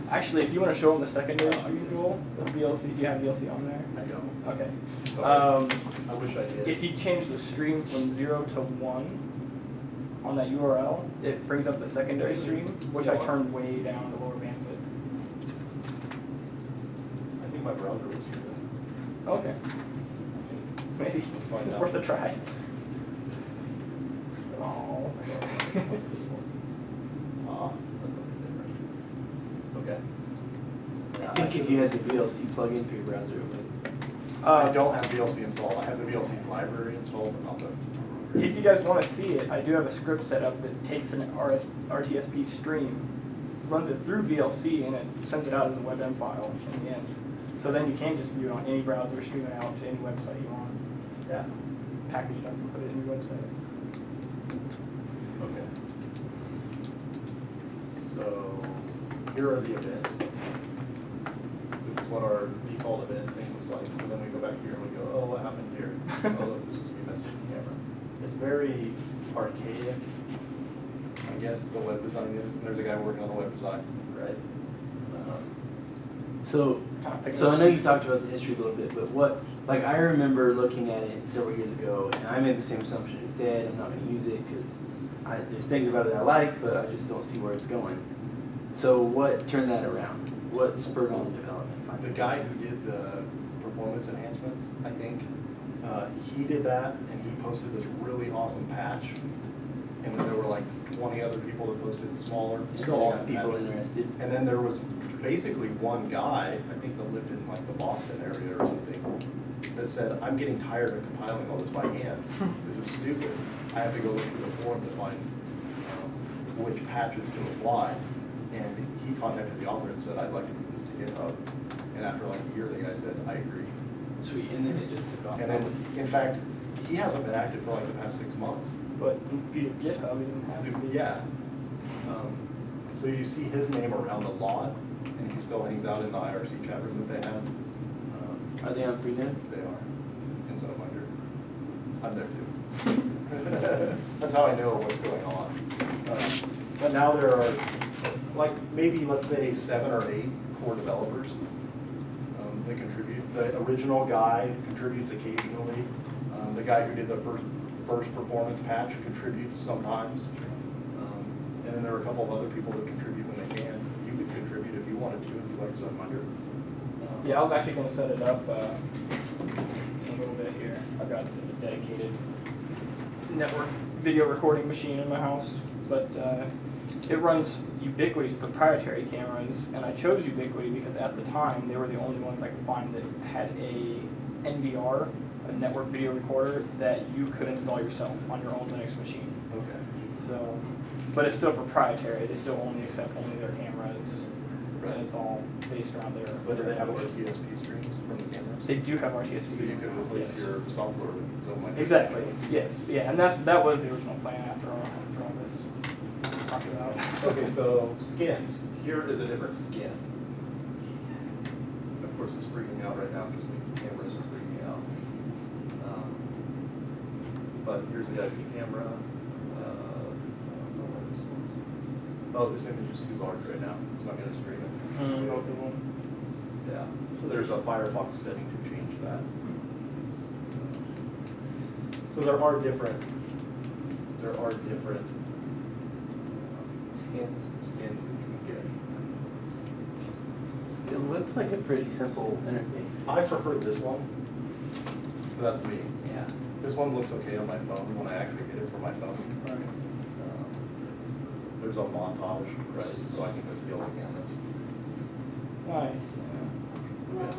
Actually, if you want to show them the secondary stream tool with VLC, do you have VLC on there? I don't. Okay. I wish I did. If you change the stream from 0 to 1 on that URL, it brings up the secondary stream, which I turned way down to lower bandwidth. I think my browser was here. Okay. Maybe. Let's find It's out. worth a try. Oh. What's this one? That's something different. Okay. I think if you had the VLC plugin for your browser, it would. I don't have VLC installed. I have the VLC library installed, but not the. If you guys want to see it, I do have a script set up that takes an RTSP stream, runs it through VLC, and it sends it out as a WebM file in the end. So then you can just view it on any browser, stream it out to any website you want. Yeah. Package it up and put it in your website. Okay. So here are the events. This is what our default event thing looks like. So then we go back here and we go, oh, what happened here? Oh, look, this was me messaging the camera. It's very archaic. I guess the web design is, and there's a guy working on the web design, right? So, kind of pick it so I up. know you talked about the history a little bit, but what, like, I remember looking at it several years ago, and I made the same assumption, it's dead, I'm not gonna use it, because there's things about it I like, but I just don't see where it's going. So what turned that around? What spurred on the development? The guy who did the performance enhancements, I think, he did that, and he posted this really awesome patch. And then there were like 20 other people that posted smaller, still awesome People patches. interested. And then there was basically one guy, I think that lived in like the Boston area or something, that said, I'm getting tired of compiling all this by hand. This is stupid. I have to go look through the forum to find which patches to apply. And he contacted the author and said, I'd like to move this to GitHub. And after like a year, the guy said, I agree. Sweet, and then it just took off. And then, in fact, he hasn't been active for like the past 6 months. But via GitHub, you didn't have to. Yeah. So you see his name around a lot, and he still hangs out in the IRC chat room that they have. Are they on Freenet? They are, in ZoneMinder. I'm there too. That's how I know what's going on. But now there are, like, maybe, let's say, 7 or 8 core developers that contribute. The original guy contributes occasionally. The guy who did the first performance patch contributes sometimes. And then there are a couple of other people that contribute when they can. You could contribute if you wanted to, if you like ZoneMinder. Yeah, I was actually going to set it up a little bit here. I've got a dedicated network video recording machine in my house, but it runs Ubiquity's proprietary cameras, and I chose Ubiquity because at the time they were the only ones I could find that had a NVR, a network video recorder, that you could install yourself on your own Linux machine. Okay. So, but it's still proprietary. They still only accept only their cameras, Right. and it's all based around their. But do they have RTSP streams from the cameras? They do have RTSP. So you could replace yes. your software with ZoneMinder? Exactly. Yes. Yeah, and that was the original plan after all this talked about. Okay, so skins. Here is a different skin. Of course, it's freaking me out right now because the cameras are freaking me out. But here's the IP camera. I don't know where this was. Oh, this image is too large right now. It's not going to stream it. Both of them. Yeah. So there's a Firefox setting to change that. So there are different skins that you can get. It looks like a pretty simple interface. I prefer this one, but that's me. Yeah. This one looks okay on my phone when I actually get it from my phone. There's a montage, right, so I can go see all the cameras. Nice. Okay.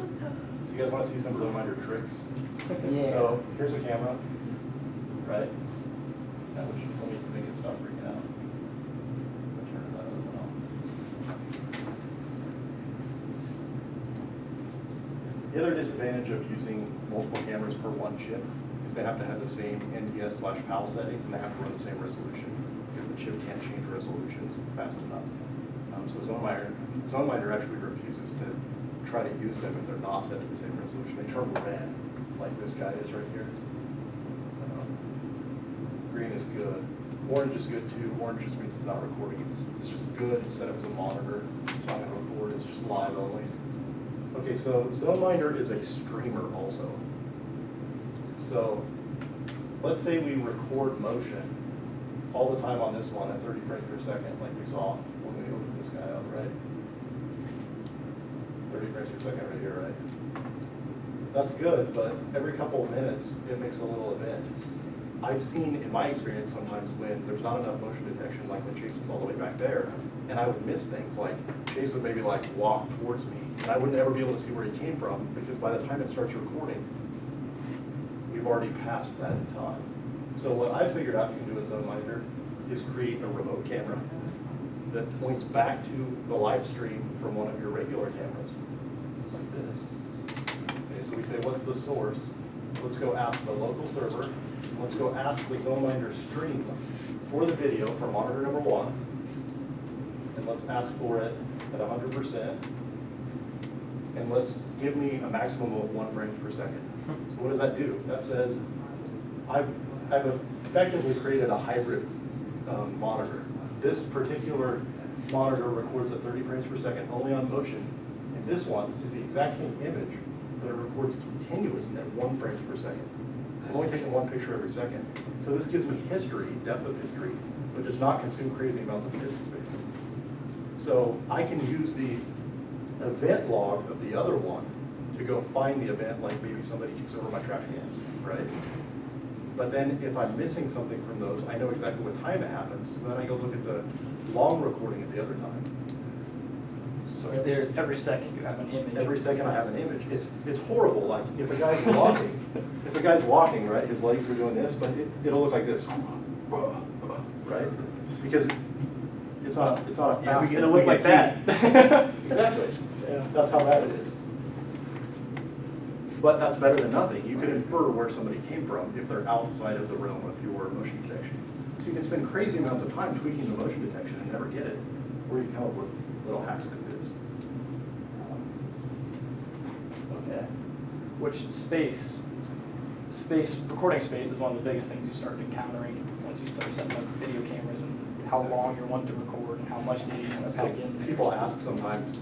So you guys want to see some ZoneMinder tricks? Yeah. So here's a camera, right? Now, let me make it stop freaking out. I'll turn it on. The other disadvantage of using multiple cameras per one chip is they have to have the same NTS/PAL settings and they have to run the same resolution because the chip can't change resolutions fast enough. So ZoneMinder actually refuses to try to use them if they're not set to the same resolution. They turn red, like this guy is right here. Green is good. Orange is good too. Orange just means it's not recording. It's just good. It's set up as a monitor. It's not going to record. It's just live only. Okay, so ZoneMinder is a streamer also. So let's say we record motion all the time on this one at 30 frames per second, like we saw when we opened this guy up, right? 30 frames per second right here, right? That's good, but every couple of minutes, it makes a little event. I've seen, in my experience, sometimes when there's not enough motion detection, like when Chase was all the way back there, and I would miss things, like Chase would maybe like walk towards me, and I wouldn't ever be able to see where he came from, because by the time it starts recording, we've already passed that in time. So what I figured out you can do in ZoneMinder is create a remote camera that points back to the live stream from one of your regular cameras, like this. Okay, so we say, what's the source? Let's go ask the local server. Let's go ask the ZoneMinder stream for the video for monitor number 1. And let's ask for it at 100%. And let's give me a maximum of 1 frame per second. So what does that do? That says, I've effectively created a hybrid monitor. This particular monitor records at 30 frames per second only on motion, This one is the exact same image, but it records continuously at 1 frame per second. I'm only taking one picture every second. So this gives me history, depth of history, but does not consume crazy amounts of disk space. So I can use the event log of the other one to go find the event, like maybe somebody kicks over my trash cans, right? But then if I'm missing something from those, I know exactly what time it happened, so then I go look at the long recording at the other time. So every second you have an image. Every second I have an image. It's horrible. Like if a guy's walking, right, his legs are doing this, but it'll look like this, right? Because it's not a fast. It'll look like that. Exactly. Yeah. That's how bad it is. But that's better than nothing. You can infer where somebody came from if they're outside of the realm of your motion detection. So you can spend crazy amounts of time tweaking the motion detection and never get it, or you come up with little hacks like this. Okay. Which recording space is one of the biggest things you start encountering once you start setting up video cameras and how long you want to record and how much data you want to pack in. People ask sometimes,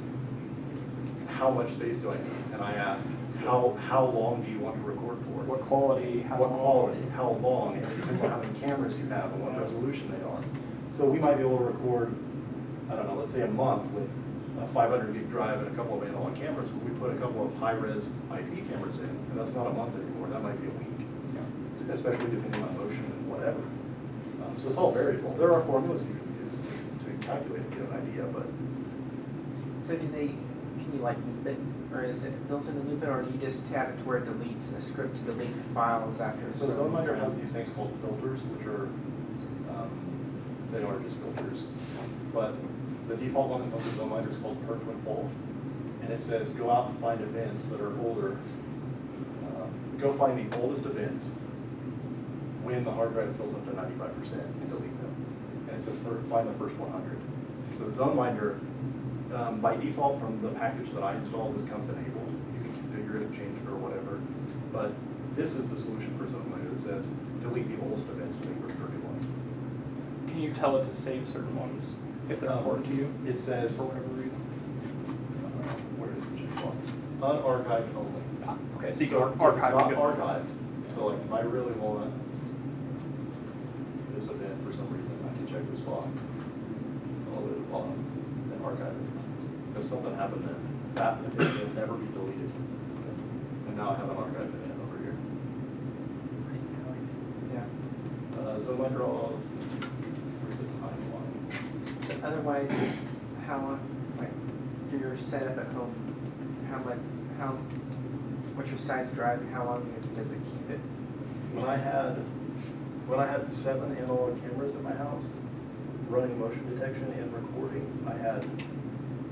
how much space do I need? And I ask, how long do you want to record for? What quality? What quality, how long, and it depends on how many cameras you have and what resolution they are. So we might be able to record, I don't know, let's say a month with a 500 gig drive and a couple of analog cameras, but we put a couple of high-res IP cameras in, and that's not a month anymore, that might be a week, especially depending on motion and whatever. So it's all variable. There are formulas you can use to calculate and get an idea, but So can you like loop it, or is it built in the loop it, or do you just have it to where it deletes in a script to delete the files after? so ZoneMinder has these things called filters, which are, they are just filters. But the default one that comes with ZoneMinder is called Perf when full. And it says, go out and find events that are older. Go find the oldest events when the hard drive fills up to 95% and delete them. And it says, find the first 100. So ZoneMinder, by default from the package that I installed, this comes enabled. You can configure it and change it or whatever. But this is the solution for ZoneMinder that says, delete the oldest events and leave the new ones. Can you tell it to save certain ones if they're important to you? It says, For whatever reason. where is the checkbox? Unarchived only. Okay, so you So can if archive. it's not good archived. ones. So like if I really want this event for some reason, I can check this box all the way to the bottom and archive it. If something happened then, that event will never be deleted. And now I have an archived event over here. Yeah. ZoneMinder, where's the timeline? So otherwise, how, like, for your setup at home, what's your size drive and how long does it keep it? When I had 7 analog cameras at my house, running motion detection and recording, I had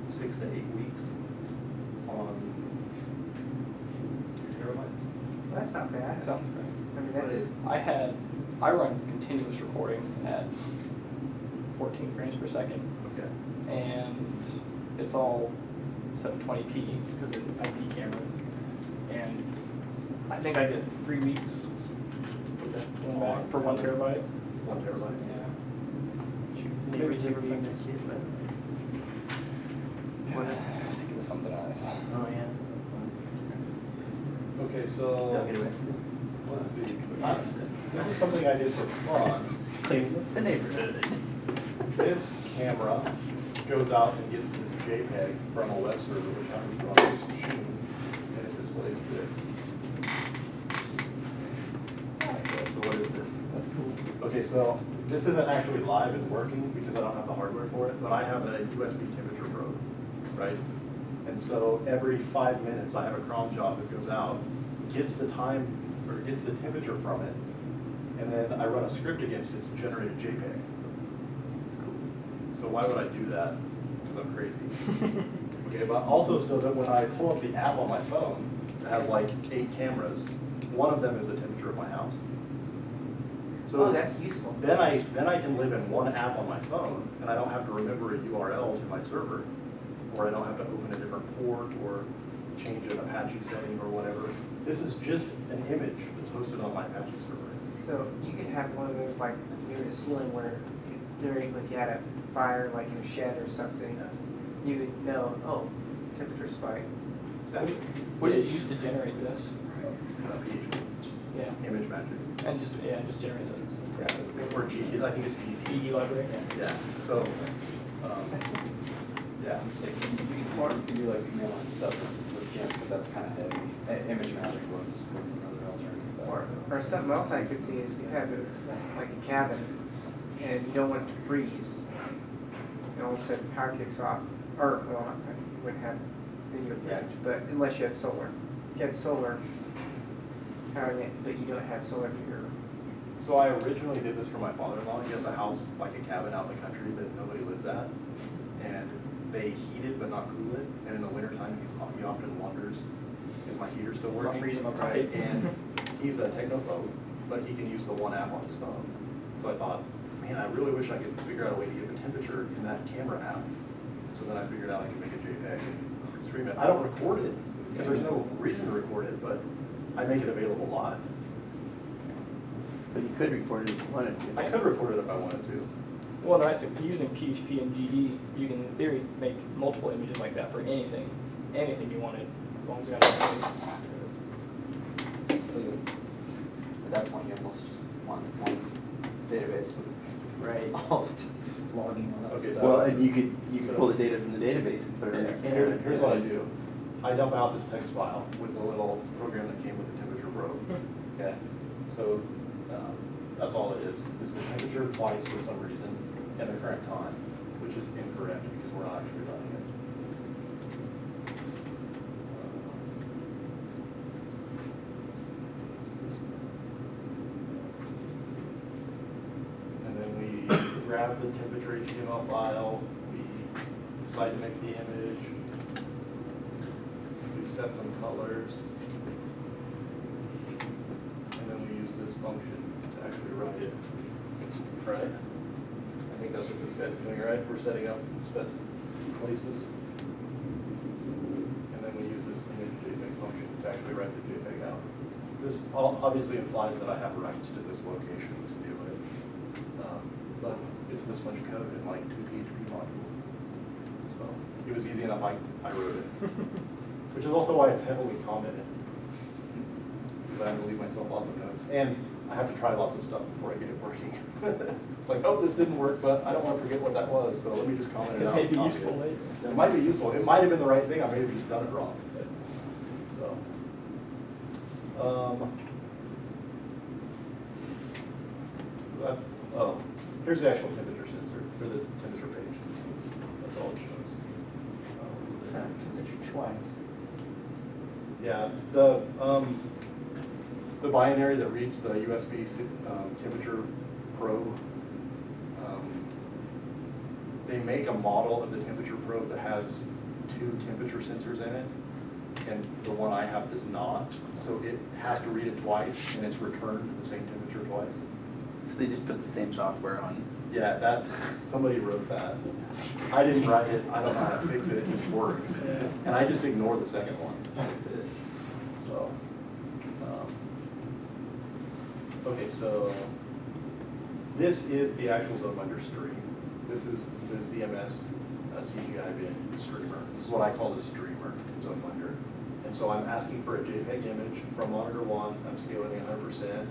6 to 8 weeks on 2 terabytes. Well, that's not bad. Sounds great. I mean, that's, I run continuous recordings at 14 frames per second, Okay. and it's all 720p because of IP cameras. And I think I get 3 weeks with that one back for 1 terabyte. 1 terabyte. Yeah. maybe it's ever been this kid, but. I think it was something else. Oh, yeah. Okay, so No, anyway. let's see. This is something I did for fun. Clean the neighborhood. This camera goes out and gets this JPEG from a web server which happens to run on this machine, and it displays this. Okay, so what is this? That's cool. Okay, so this isn't actually live and working because I don't have the hardware for it, but I have a USB temperature probe, right? And so every 5 minutes I have a cron job that goes out, gets the time, or gets the temperature from it, and then I run a script against it to generate a JPEG. That's cool. So why would I do that? Because I'm crazy. Okay, but also so that when I pull up the app on my phone, it has like 8 cameras, one of them is the temperature of my house. So Oh, that's useful. then I can live in one app on my phone, and I don't have to remember a URL to my server, or I don't have to open a different port or change an Apache setting or whatever. This is just an image that's hosted on my Apache server. So you could have one of those like near the ceiling where theoretically if you had a fire like in a shed or something, you would know, oh, temperature spike. Exactly. What did you use to generate this? PHP, Yeah, image magic. and just generates it. Yeah, or G, I think it's GD. ED library. Yeah, so, yeah. You can do like command line stuff with GIMP, but that's kind of heavy. Image Magic was another alternative. Or something else I could see is you have like a cabin and you don't want it to freeze. And all of a sudden power kicks off, or, well, you wouldn't have video footage, but unless you had solar. If you had solar powering it, but you don't have solar for your, So I originally did this for my father-in-law. He has a house, like a cabin out in the country that nobody lives at. And they heat it but not cool it. And in the wintertime, he often wonders, is my heater still working? Not freezing my Right. pipes. And he's a technophobe, but he can use the one app on his phone. So I thought, man, I really wish I could figure out a way to get the temperature in that camera app. So then I figured out I could make a JPEG and stream it. I don't record it, because there's no reason to record it, but I make it available live. But you could record it if you wanted to. I could record it if I wanted to. Well, nice. Using PHP and GD, you can in theory make multiple images like that for anything you wanted, as long as you got enough space. So at that point, you almost just want one database with right. all the logging and all that Okay, stuff. Well, and you could pull the data from the database and put it in And there. here's what I do. I dump out this text file with the little program that came with the temperature probe. Okay, so that's all it is the temperature twice for some reason and the current time, which is incorrect because we're not actually running it. And then we grab the temperature HTML file, we decide to make the image, we set some colors, and then we use this function to actually write it, right? I think that's what this guy's doing, right? We're setting up places. And then we use this image JPEG function to actually write the JPEG out. This obviously implies that I have rights to this location to do it. But it's this much code in like 2 PHP modules. So it was easy enough, I wrote it. Which is also why it's heavily commented. Because I have to leave myself lots of notes. And I have to try lots of stuff before I get it working. It's like, oh, this didn't work, but I don't want to forget what that was, so let me just comment it out. It may be copy useful later. It might be useful. It might have been the right thing. I may have just done it wrong. So, so that's, oh, here's the actual temperature sensor for the temperature page. That's all it shows. Temperature twice. Yeah, the binary that reads the USB temperature probe, they make a model of the temperature probe that has 2 temperature sensors in it, and the one I have does not. So it has to read it twice, and it's returned the same temperature twice. So they just put the same software on. Yeah, somebody wrote that. I didn't write it, I don't know how to fix it, it just works. And I just ignore the second one. So, okay, so this is the actual ZoneMinder stream. This is the ZMS CGI bin streamer. This is what I call the streamer in ZoneMinder. And so I'm asking for a JPEG image from monitor 1. I'm scaling it 100%, and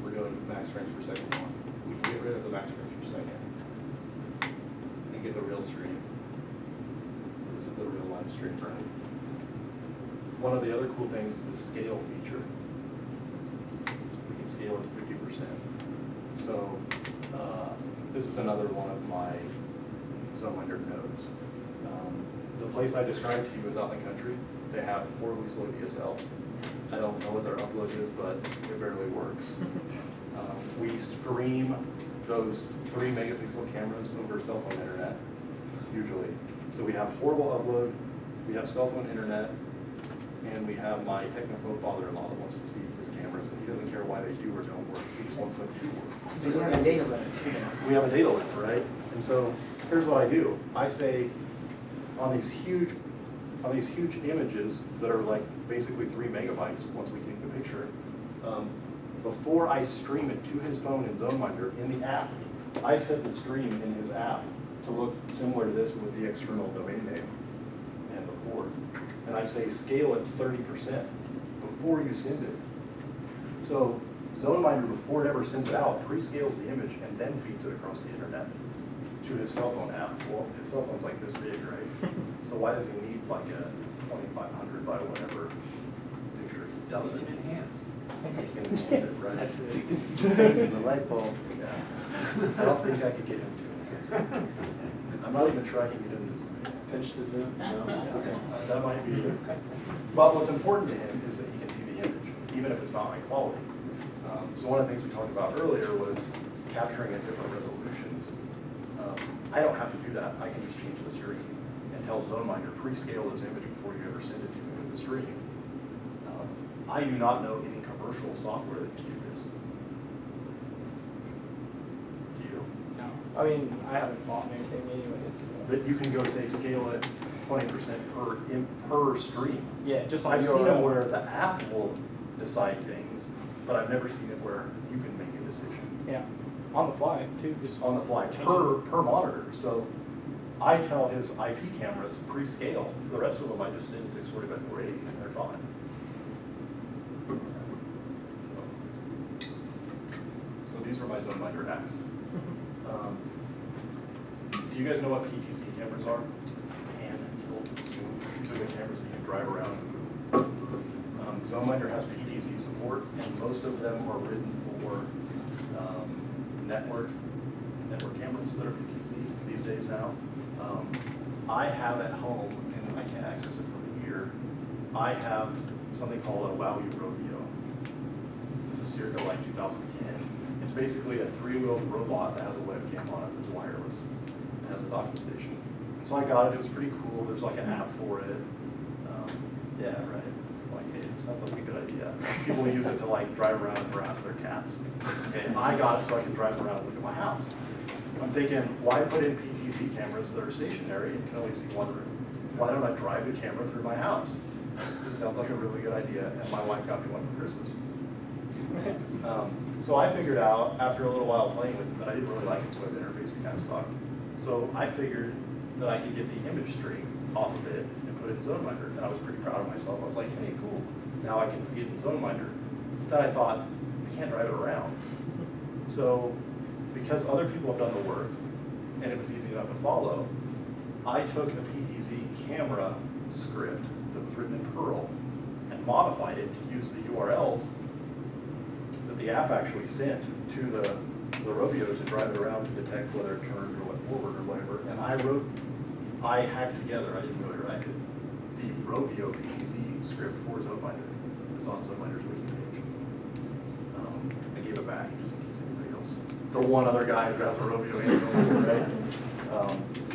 we're doing max frames per second 1. We can get rid of the max frames per second and get the real stream. So this is the real live stream, right? One of the other cool things is the scale feature. We can scale it to 50%. So this is another one of my ZoneMinder nodes. The place I described to you is out in the country. They have horribly slow DSL. I don't know what their upload is, but it barely works. We stream those 3 megapixel cameras over cell phone internet, usually. So we have horrible upload, we have cell phone internet, and we have my technophobe father-in-law that wants to see his cameras, and he doesn't care why they do or don't work. He just wants them to work. So you have a data limit too. We have a data limit, right? And so here's what I do. I say on these huge images that are like basically 3 megabytes once we take the picture, before I stream it to his phone in ZoneMinder in the app, I set the stream in his app to look similar to this with the external domain name. and before. And I say scale it 30% before you send it. So ZoneMinder, before it ever sends it out, pre-scales the image and then feeds it across the internet to his cell phone app. Well, his cell phone's like this big, right? So why does he need like a 2500 by whatever picture? He doesn't. enhance. So he can enhance it, right? That's it, you can see things in the light bulb. Yeah. I don't think I could get him to enhance it. I'm not even trying to get him to zoom in. Pinch to zoom. Okay, that might be it. But what's important to him is that he can see the image, even if it's not high quality. So one of the things we talked about earlier was capturing at different resolutions. I don't have to do that. I can just change the stream and tell ZoneMinder, pre-scale this image before you ever send it to me with the stream. I do not know any commercial software that can do this. Do you? No. I mean, I haven't bought anything anyways. So. That you can go say scale it 20% per stream. Yeah, just on I've seen URL. them where the app will decide things, but I've never seen it where you can make a decision Yeah, on the fly too. Just on the fly per monitor. So I tell his IP cameras pre-scale. The rest of them I just send 640 by 480 and they're fine. So these are my ZoneMinder hacks. Do you guys know what PTZ cameras are? Pan, tilt, zoom. These are the cameras that you can drive around and move. ZoneMinder has PTZ support, and most of them are written for network cameras that are PTZ these days now. I have at home, and I can't access it from here, I have something called a Wow Rovio. This is circa like 2010. It's basically a 3-wheeled robot that has a webcam on it that's wireless. It has a docking station. And so I got it. It was pretty cool. There's like an app for it. Yeah, right. Like, hey, it sounds like a good idea. People use it to like drive around and harass their cats. Okay, I got it so I can drive around and look at my house. I'm thinking, why put in PTZ cameras that are stationary and can only see one room? Why don't I drive the camera through my house? This sounds like a really good idea, and my wife got me one for Christmas. So I figured out, after a little while playing with it, that I didn't really like its web interface. It kind of sucked. So I figured that I could get the image stream off of it and put it in ZoneMinder. And I was pretty proud of myself. I was like, hey, cool. Now I can see it in ZoneMinder. Then I thought, I can't drive it around. So because other people have done the work, and it was easy enough to follow, I took a PTZ camera script that was written in Perl and modified it to use the URLs that the app actually sent to the Rovio to drive it around to detect whether it turned or went forward or whatever. And I hacked together, I didn't really write it, the Rovio PTZ script for ZoneMinder. It's on ZoneMinder's wiki page. I gave it back just in case anybody else. The one other guy who has a Rovio and ZoneMinder, right?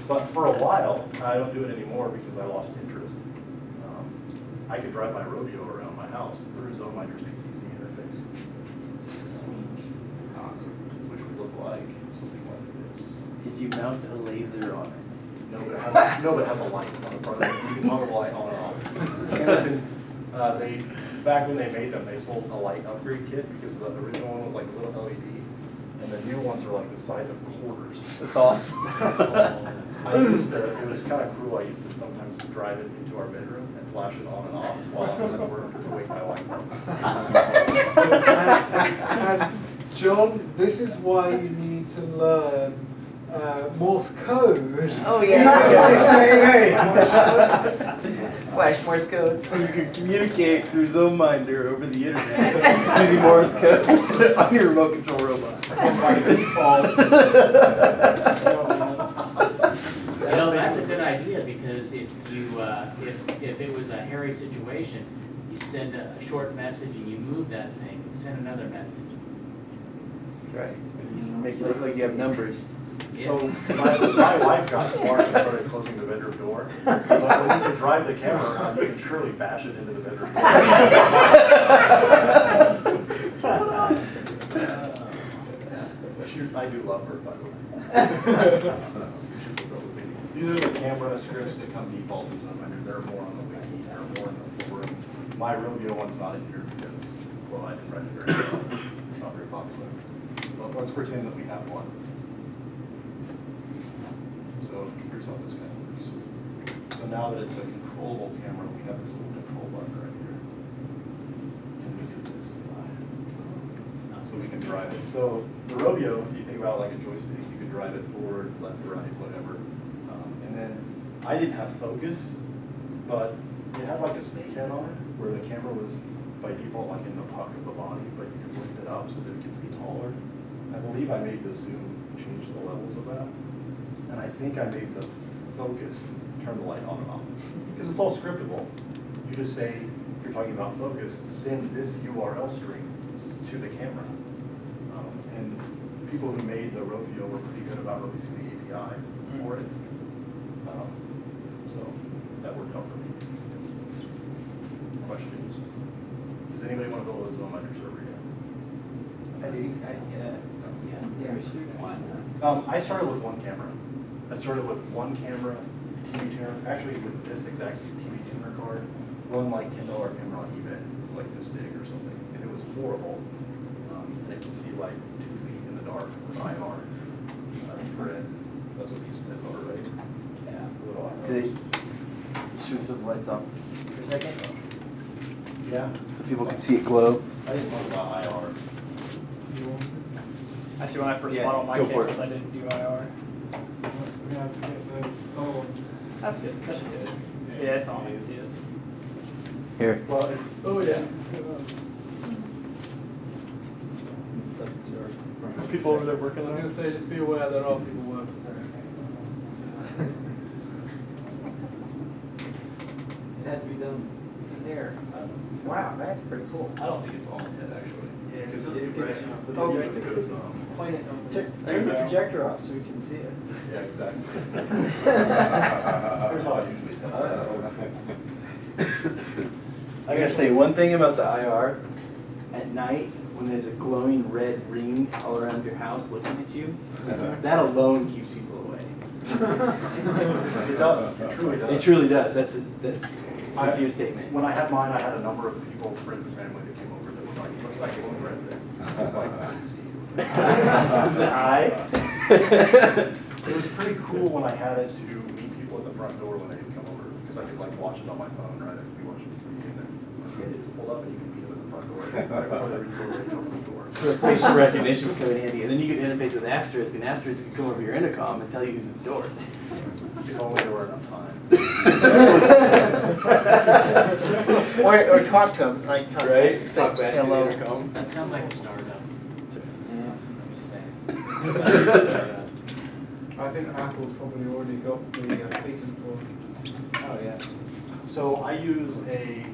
But for a while, I don't do it anymore because I lost interest. I could drive my Rovio around my house through ZoneMinder's PTZ interface. Awesome. Which would look like something like this. Did you mount a laser on it? No, but it has a light on the front of it. You can toggle the light on and off. And it's in, back when they made them, they sold a light upgrade kit because the original one was like a little LED. And the new ones are like the size of quarters. That's awesome. It was kind of cool. I used to sometimes drive it into our bedroom and flash it on and off while I was at work to wake my wife up. And John, this is why you need to learn Morse code. Oh Flash Morse code. So you can communicate through ZoneMinder over the internet using Morse code on your remote control robot. So by default, You know, that's a good idea, because if you, if it was a hairy situation, you send a short message and you move that thing and send another message. That's right. You just make it look like you have numbers. so my wife got smart and started closing the bedroom door. But when you can drive the camera around, you can surely bash it into the bedroom door. I do love her, by the way. These are the camera scripts that come default in ZoneMinder. They're more on the wiki, they're more in the forum. My Rovio one's not in here because, well, I didn't write it very well. It's not very popular. But let's pretend that we have one. So here's how this kind of works. So now that it's a controllable camera, we have this little control button right here. And we do this. So we can drive it. So the Rovio, you think about it like a joystick, you can drive it forward, left, right, whatever. And then I didn't have focus, but it had like a snake head on it, where the camera was by default like in the puck of the body, but you could lift it up so that it could see taller. I believe I made the zoom change the levels of that. And I think I made the focus turn the light on and off. Because it's all scriptable. You just say, if you're talking about focus, send this URL string to the camera. And people who made the Rovio were pretty good about releasing the API for it. So that worked out for me. Questions? Does anybody want to build a ZoneMinder server yet? I started with one camera. I started with one camera, TV tuner, actually with this exact TV tuner card, one like $10 camera on eBay. It was like this big or something, and it was horrible. And it could see like 2 feet in the dark with IR. Infrared. That's what these guys are, right? Yeah. Little IR. Did they shoot the lights off for a second? Yeah. So people can see it glow? I didn't know about IR. Actually, when I first Yeah, bought all my go for cameras, it. I didn't do IR. We had to get those thorns. That's good. That should do it. Yeah, it's on. I can see it. Here. Well, oh yeah. People over there working I was on going it. to say, just be aware there are people working there. It had to be done. There. Wow, that's pretty cool. I don't think it's on yet, actually. Yeah, Because it's it right. usually goes, Point it over there. Turn the projector off so we can see it. yeah, exactly. Here's how I usually test that. I gotta say, one thing about the IR, at night, when there's a glowing red ring all around your house looking at you, that alone keeps people away. It does, it truly does. It truly does, that's a sincere statement. When I had mine, I had a number of people, friends and family that came over that were like, what's that glowing red thing? Like, I didn't see you. Is it eye? It was pretty cool when I had it to meet people at the front door when they would come over, because I could like watch it on my phone, right? I could be watching TV and then they just pulled up and you could meet them at the front door. Right before they reach over, they open the door. So facial recognition would come in handy, and then you could interface with Asterisk, and Asterisk could come over your intercom and tell you who's at the door. If only there were enough time. Or talk to him, like talk. Right? Say Talk back to the hello. intercom. That sounds like a startup. I think Apple's probably already got the patent for it. Oh, yeah. So I use a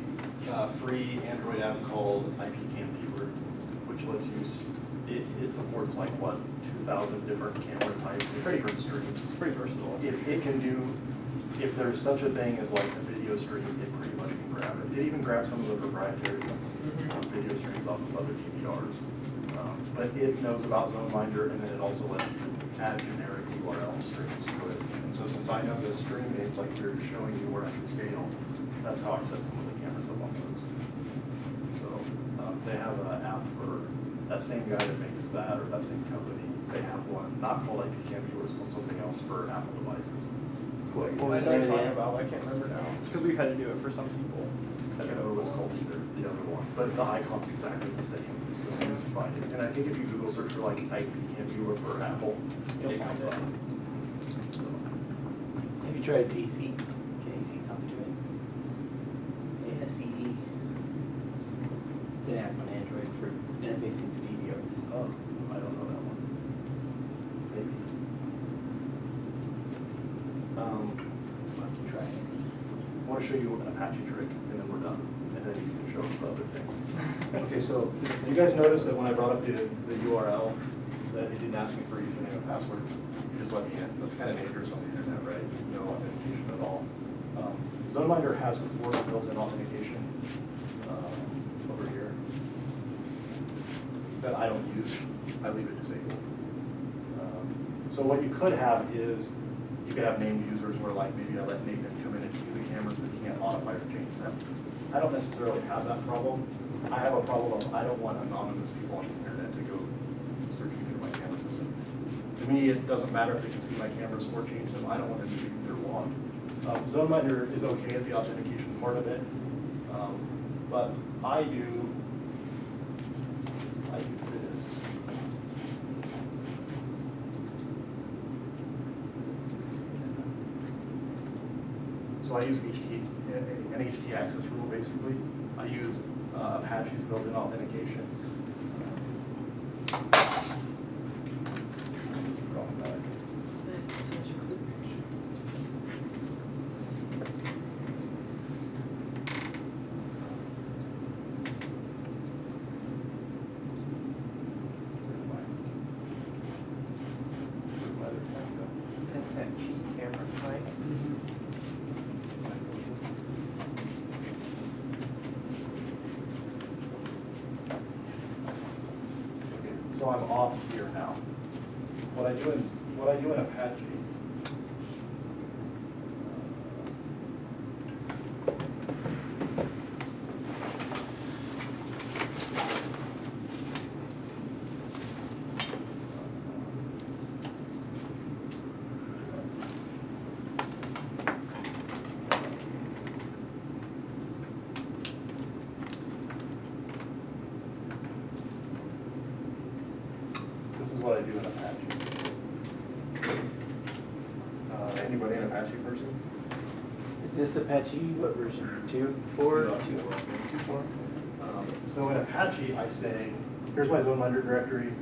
free Android app called IP Cam Viewer, which lets you, it supports like what, 2,000 different camera types, different streams. It's pretty versatile. If it can do, if there's such a thing as like a video stream, it pretty much can grab it. It even grabs some of the proprietary video streams off of other DVRs. But it knows about ZoneMinder, and then it also lets you add generic URL strings to it. And so since I know the stream names, like you're showing you where I can scale, that's how I set some of the cameras up on those. So they have an app for that same guy that makes that, or that same company. They have one, not called IP Cam Viewer, it's called something else for Apple devices. What What was was the I name of the talking app? about? I can't remember now. Because we've had to do it for some people. I don't know what's called either, the other one, but the icon's exactly the same, so as soon as you find it. And I think if you Google search for like IP Cam Viewer for Apple, You'll it find comes it. up. So, Have you tried AC? Can AC talk to it? ASCE. It's an app on Android for interfacing to DVRs. oh, I don't know that one. Maybe. Let's try it. I want to show you an Apache trick, and then we're done, and then you can show us the other thing. Okay, so you guys noticed that when I brought up the URL, that it didn't ask me for a username and password. You just let me in. That's kind of dangerous on the internet, right? No authentication at all. ZoneMinder has support for built-in authentication over here that I don't use. I leave it disabled. So what you could have is you could have named users where like maybe I let Nathan come in and view the cameras, but he can't modify or change them. I don't necessarily have that problem. I have a problem of I don't want anonymous people on the internet to go searching through my camera system. To me, it doesn't matter if they can see my cameras or change them. I don't want them to do either one. ZoneMinder is okay at the authentication part of it, but I do this. So I use an HT access rule basically. I use Apache's built-in authentication. That's that cheap camera, right? So I'm off here now. What I do in Apache. This is what I do in Apache. Anybody an Apache person? Is this Apache, what version, 2, 4? 2.4. So in Apache, I say, here's my ZoneMinder directory.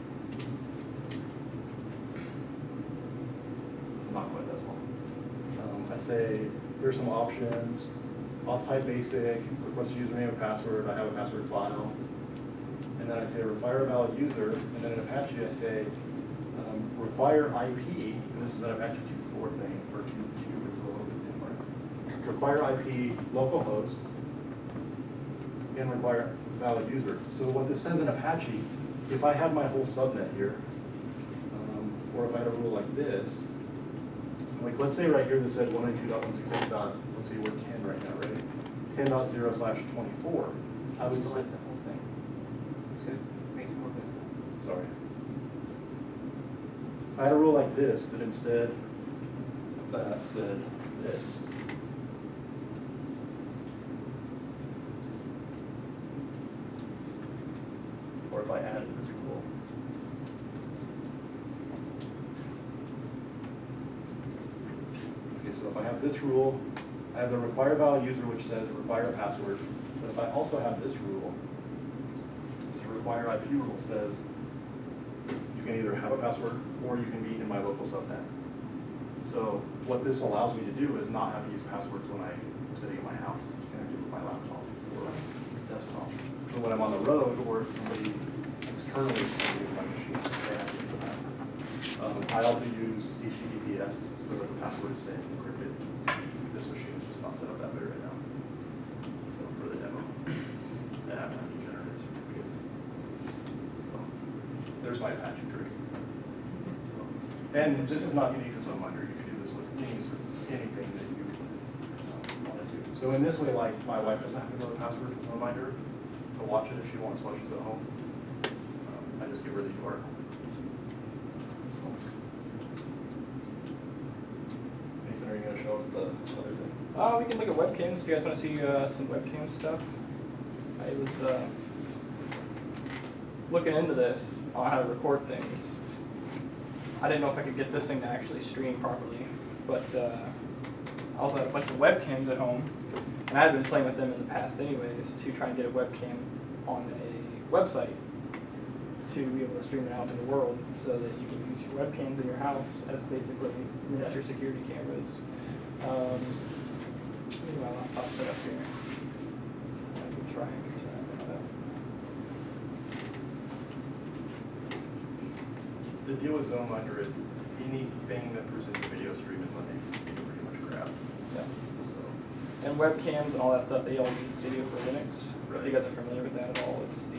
Not quite that small. I say, here's some options, auth type basic, request a username and password, I have a password file. And then I say require a valid user, and then in Apache I say require IP, and this is an Apache 2.4 thing, for 2.2 it's a little bit different. Require IP localhost, and require valid user. So what this says in Apache, if I had my whole subnet here, or if I had a rule like this, like let's say right here that said 192.168. Let's say we're 10 right now, right? 10.0/24. I would say, Select the whole thing. So it makes it more visible. sorry. If I had a rule like this, that instead that said this. Or if I added this rule. Okay, so if I have this rule, I have the require valid user which says require a password. But if I also have this rule, this require IP rule says you can either have a password or you can be in my local subnet. So what this allows me to do is not have to use passwords when I'm sitting in my house and I do it with my laptop or desktop. But when I'm on the road or if somebody externally is coming to my machine, they have to do that. I also use HTTPS so that the password is staying encrypted. This machine is just not set up that way right now. So for the demo, I have to generate a certificate. So there's my Apache tree. So, and this is not unique to ZoneMinder. You can do this with anything that you want to do. So in this way, like my wife doesn't have to know the password to ZoneMinder to watch it if she wants while she's at home. I just give her the URL. Nathan, are you going to show us the other thing? We can look at webcams if you guys want to see some webcam stuff. I was looking into this on how to record things. I didn't know if I could get this thing to actually stream properly, but I also had a bunch of webcams at home, and I had been playing with them in the past anyways to try and get a webcam on a website to be able to stream it out to the world so that you can use your webcams in your house as basically miniature security cameras. Maybe my laptop set up here. I can try and get that out. The deal with ZoneMinder is anything that presents a video stream in Linux, you can pretty much grab. Yeah. So, And webcams and all that stuff, they all use video for Linux. If Right. you guys are familiar with that at all, it's the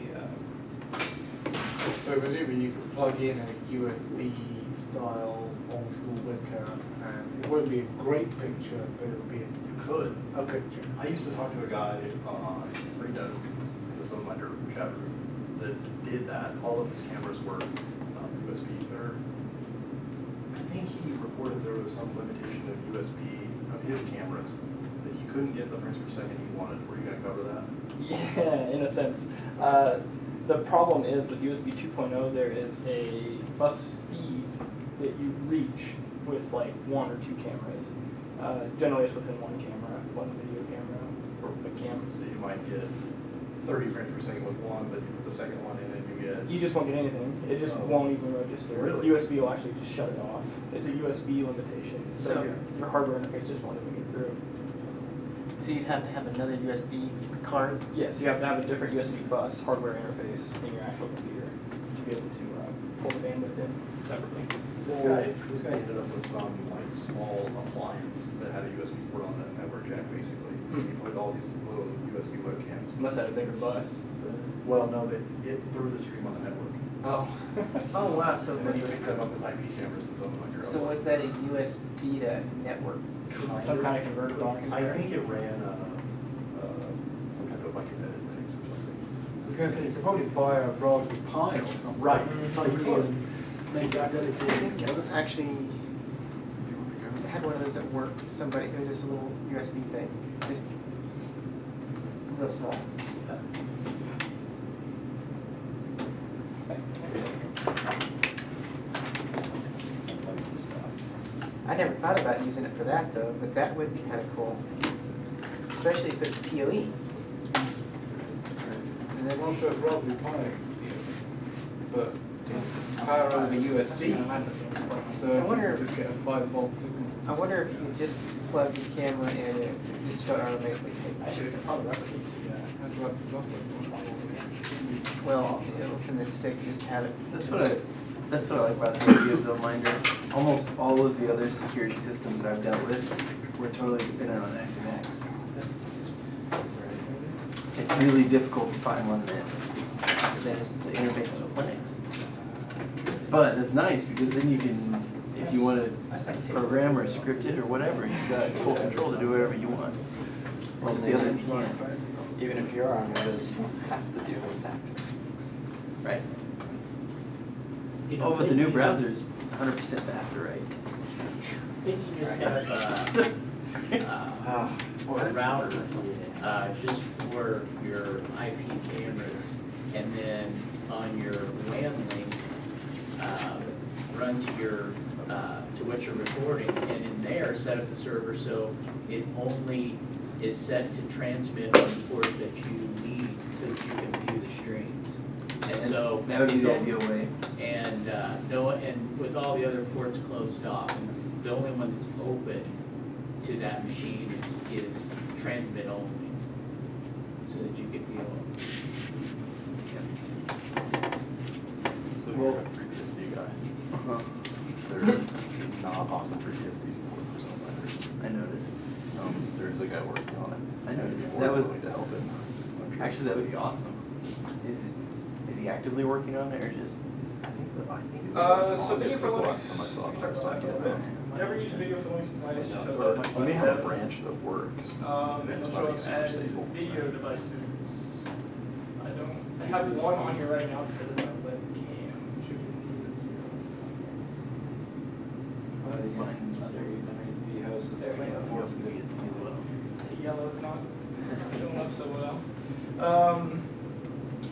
So presumably you could plug in a USB style old school webcam and it won't be a great picture, but it'll be you could. a picture. I used to talk to a guy on Freenode, the ZoneMinder chat room, that did that. All of his cameras were USB. I think he reported there was some limitation of USB, of his cameras that he couldn't get the frames per second he wanted. Were you gonna cover that? Yeah, in a sense. The problem is with USB 2.0, there is a bus speed that you reach with like 1 or 2 cameras. Generally, it's within one camera, one video camera, or a camera. So you might get 30 frames per second with one, but you put the second one in and you get. You just won't get anything. It just won't even register. Really? USB will actually just shut it off. It's a USB limitation. So So- your hardware interface just won't even get through. So you'd have to have another USB card? Yes, you have to have a different USB bus hardware interface in your actual computer to be able to pull the bandwidth in separately. This guy ended up with some like small appliance that had a USB port on it, a network jack basically. So he put all these little USB webcams. Unless I had a bigger bus. Well, no, it threw the stream on the network. Oh. Oh, wow, so And then he picked up his IP cameras and ZoneMinder. so was that a USB to network? Some kind of converter box. I think it ran some kind of like embedded Linux or something. I was gonna say, you could probably buy a Raspberry Pi or something. Right. And make it dedicated. Actually, I had one of those at work. Somebody, it was just a little USB thing, just a little small. I never thought about using it for that though, but that would be kind of cool, especially if it's PoE. And then I'm not sure if Raspberry Pi is but power over USB. So I if wonder you if- could just get a 5-volt signal. I wonder if you could just plug your camera in and it just start automatically I taking. should have probably replicated How do you access software? Well, from the stick, just have it. That's what I like about the idea of ZoneMinder. Almost all of the other security systems that I've dealt with were totally dependent on ActiveX. It's really difficult to find one that is the interface with Linux. But it's nice because then you can, if you want to program or script it or whatever, you've got full control to do whatever you want. Well, the others you can't. Even if you're on Windows, you don't have to deal with ActiveX. Right. You know, Oh, but the new maybe- browser's 100% faster, right? Maybe you just have a router, just for your IP cameras, and then on your WAN link, run to your, to what you're recording, and in there, set up the server so it only is set to transmit on the port that you need so that you can view the streams. And so. That would be the ideal way. And and with all the other ports closed off, the only one that's open to that machine is transmit only, so that you can view it. So you're a FreeBSD guy. Uh-huh. There is not awesome FreeBSD support for ZoneMinder. I noticed. There's a guy working on it. I noticed. Maybe That we're was- willing to help him. I'm sure. Actually, that would be awesome. Is he actively working on it or just? So video for This was the Linux. last time I saw him, I was talking to him. Whenever you use video for Linux device, it shows Or up like he may have a that. branch that works, And and it'll it's show not up super as stable. video devices. I have one on here right now because it's my webcam. Should be use There we go. Yellow is not showing up so well.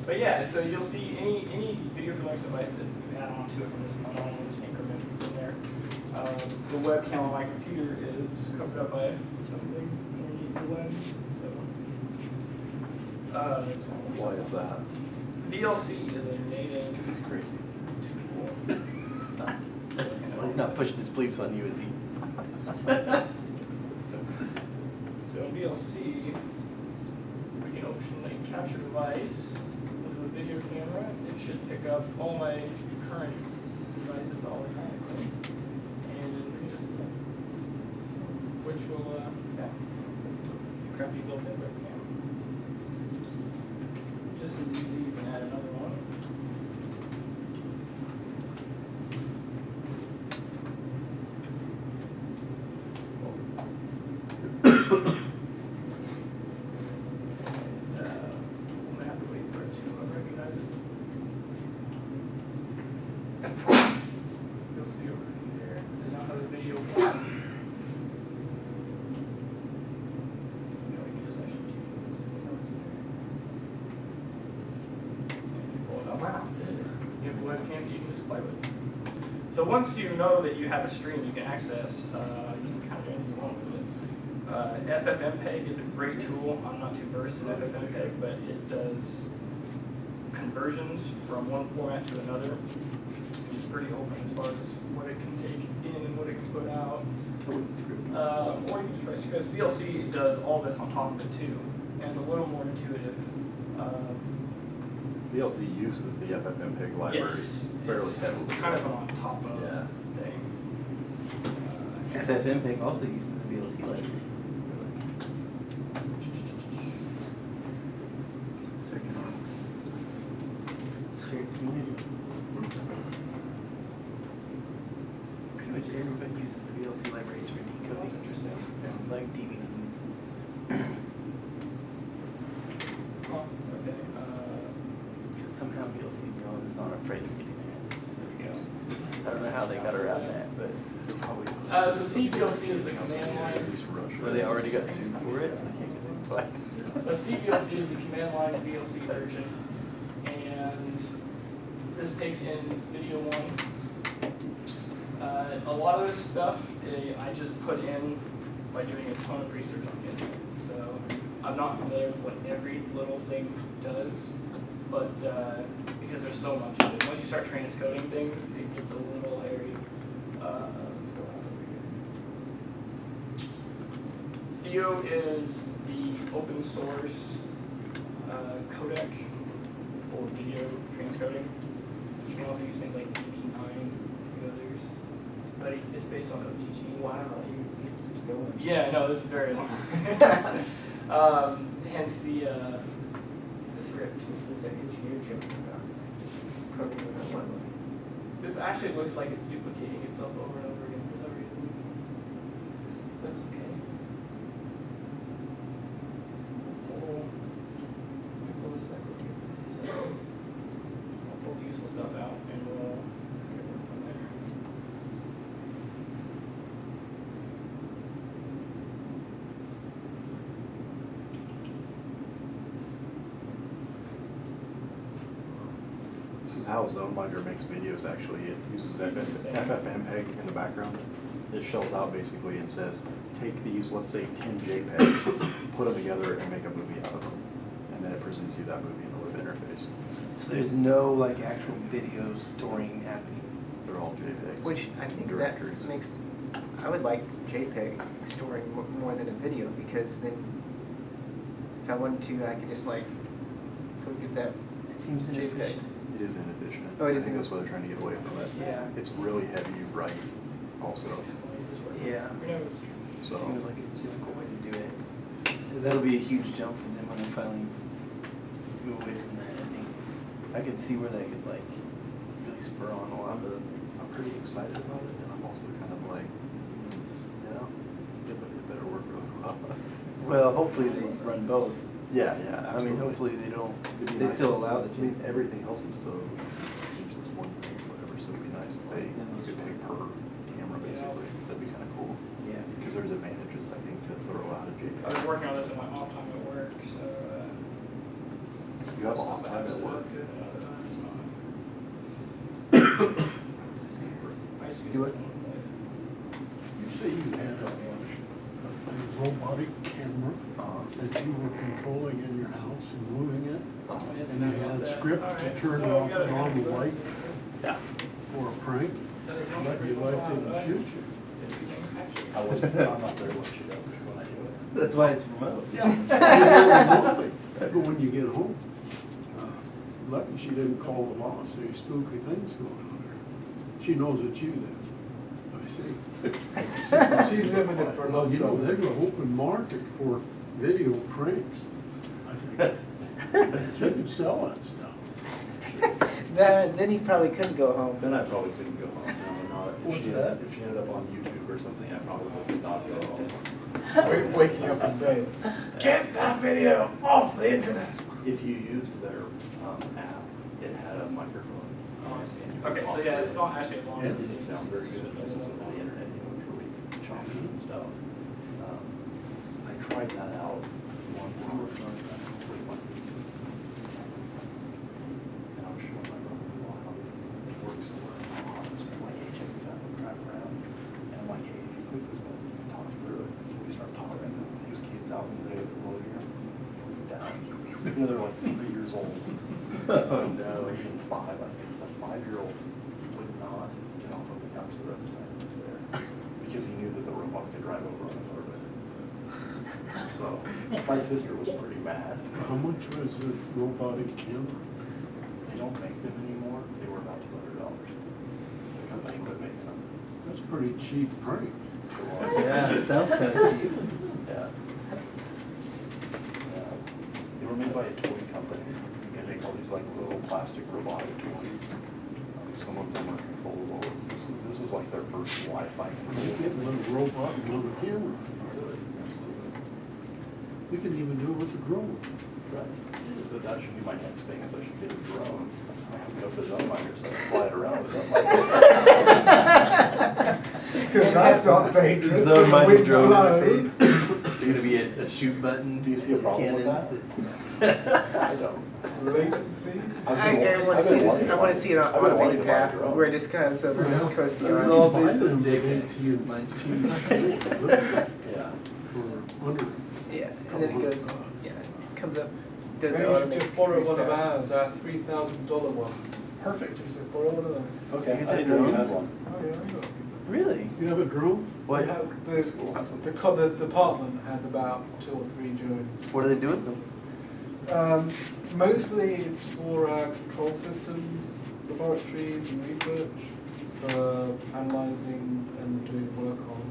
But yeah, so you'll see any video for Linux device that you add on to it from this point on will just increment from there. The webcam on my computer is covered up by something underneath the lens, so that's Why is that? VLC is a native It's crazy. tool. Well, he's not pushing his bleeps on you, is he? So VLC, we can open a capture device with a video camera. It should pick up all my current devices automatically. And we can just, which will, crappy built-in webcam. Just as easy, you can add another one. I'm gonna have to wait for it to recognize it. You'll see over here, they now have a video. So once you know that you have a stream you can access, you can kind of get into one with it. FFmpeg is a great tool. I'm not too versed in FFmpeg, but it does conversions from one format to another. It's pretty open as far as what it can take in and what it can put out. Or you can just write scripts. VLC does all this on top of it too, and it's a little more intuitive. VLC uses the FFmpeg library It's fairly heavily. kind of an on top of Yeah. thing. FFmpeg also uses the VLC library. Shared community. Pretty much everybody uses the VLC libraries for decoding. That's interesting. And like DVDs. Oh, okay. Because somehow VLC is not afraid of getting their answers. So, There we go. I don't know how they got around that, but So CVLC is the command line. well, they already got sued for it, so they can't get sued twice. CVLC is the command line VLC version, and this takes in video one. A lot of this stuff I just put in by doing a ton of research on it. So I'm not familiar with what every little thing does, but because there's so much of it. Once you start transcoding things, it gets a little hairy. Let's go out over here. Theo is the open source codec for video transcoding. You can also use things like EP9 and others, but it's based on OGG. Wow, you keeps going. Yeah, no, this is very long. Hence the script. It's like engineer jumping about programming that one way. This actually looks like it's duplicating itself over and over again for some reason. That's okay. Pull this back over here. I'll pull the useful stuff out and we'll get work from there. This is how ZoneMinder makes videos actually. It uses FFmpeg in the background. It shells out basically and says, take these, let's say 10 JPEGs, put them together and make a movie out of them. And then it presents you that movie in a web interface. So there's no like actual video storing happening. They're all JPEGs. Which I think directories. makes, I would like JPEG storing more than a video, because then if I wanted to, I could just like go get that It seems JPEG. inefficient. It is inefficient. Oh, it is I think that's why they're trying to get away from it. Yeah. It's really heavy write also. Yeah. So Seems like a difficult way to do it. That'll be a huge jump for them when they finally move away from that. I think I could see where that could like really spur on a lot of them. I'm pretty excited about it, and I'm also kind of like, you know, it better work really well. Well, hopefully they run both. Yeah, I yeah, mean, absolutely. hopefully they don't. It'd be They nice. still allow the I mean, everything else is so, there's this one thing, whatever, so it'd be nice if they could pay per camera, basically. That'd be kind of cool. Yeah. Because there's advantages, I think, to throw out a JPEG. I was working on this in my off time at work, so. You have off time at work. Do it. You say you had a robotic camera that you were controlling in your house and moving it, and you had script to turn off and on the light Yeah. for a prank, but your wife didn't shoot you. I'm not very much when I do it. That's why it's remote. But when you get home, lucky she didn't call the boss, there's spooky things going on there. She knows it's you then, I see. She's living it for Well, you know, there's an open market for video pranks, I think. You can sell that stuff. Then he probably couldn't go home. Then I probably couldn't go home, no, not, What's if that? she ended up on YouTube or something, I probably would not go home. Waking up in bed. Get that video off the internet. If you used their app, it had a microphone. Okay, so yeah, it's not actually a long. Yeah. It didn't sound very good, this was on the internet, you know, it's really choppy and stuff. I tried that out one time, with my pieces. And I was showing my brother-in-law how it works, and stuff like HM You know, they're like 3 years old. Oh, No, even 5. Like a 5-year-old would not get off of the couch the rest of the time he was there because he knew that the robot could drive over on the orbit. So my sister was pretty mad. How much was the robotic camera? They don't make them anymore. They were about $200. The company quit making them. That's pretty cheap prank. It was. Yeah, it sounds kind of cheap. Yeah. They were made by a toy company. They make all these like little plastic robotic toys. Some of them are controllable. This was like their first Wi-Fi You control. get a robot and another camera. Really? Absolutely. You can even do it with a drone. Right. So that should be my next thing, is I should get a drone. I have to go to ZoneMinder, so I can fly it around with ZoneMinder. Because that's not dangerous. ZoneMinder Wind drone blows. interface. There's gonna be a shoot button. Do you see a problem with cannon. I don't. Latency. I want to see this. I want to see it on automated path where it just comes over and just coast the Well, yard. all Buy based on them with JPEG. AT&T Yeah. for under. Yeah, and then it goes. Yeah, comes up. Does Maybe it you should automated just borrow one of path. ours, our $3,000 ones. Perfect. Just borrow one of those. Okay, Is I it didn't know you drones? had one. Oh yeah, we got. Really? You have a drone? What? We have the department has about 2 or 3 drones. What do they do with them? Mostly it's for control systems, laboratories and research, for analysing and doing work on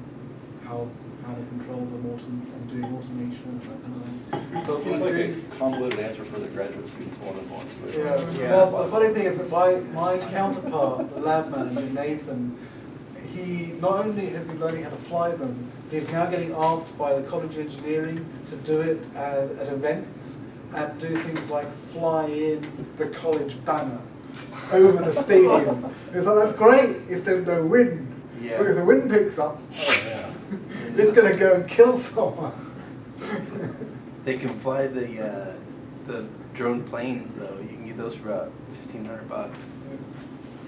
how to control them and doing automation and that kind of thing. But we Seems like do. a convoluted answer for the graduate students one-on-ones. but- Yeah. Well, the funny thing is that my counterpart, the lab manager, Nathan, he not only has been learning how to fly them, but he's now getting asked by the College of Engineering to do it at events and do things like fly in the college banner over the stadium. It's like, that's great if there's no wind. Yeah. But if the wind picks up, Oh, yeah. it's going to go and kill someone. They can fly the drone planes though. You can get those for about $1,500.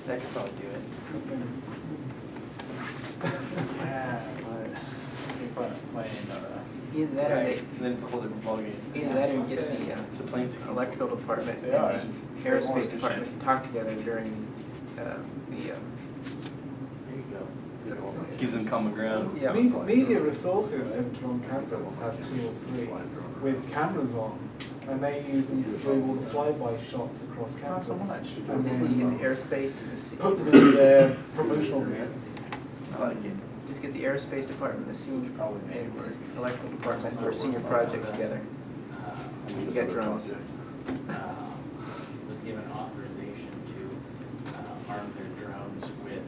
That could probably do it. Yeah, but Either that or right. they, And then it's a whole different ballgame. either that or you get The planes the are electrical department They are. and the aerospace department to talk together during the. There you go. Gives them common ground. Yeah. Media Resources Centre on campus has 2 or 3 with cameras on, and they use them to do all the flyby shots across campus. so much. And Just need to then get the airspace and the put them in their promotional videos. I like it. just get the aerospace department, the senior, and the electrical department for a senior project together. You got drones. Was given authorization to arm their drones with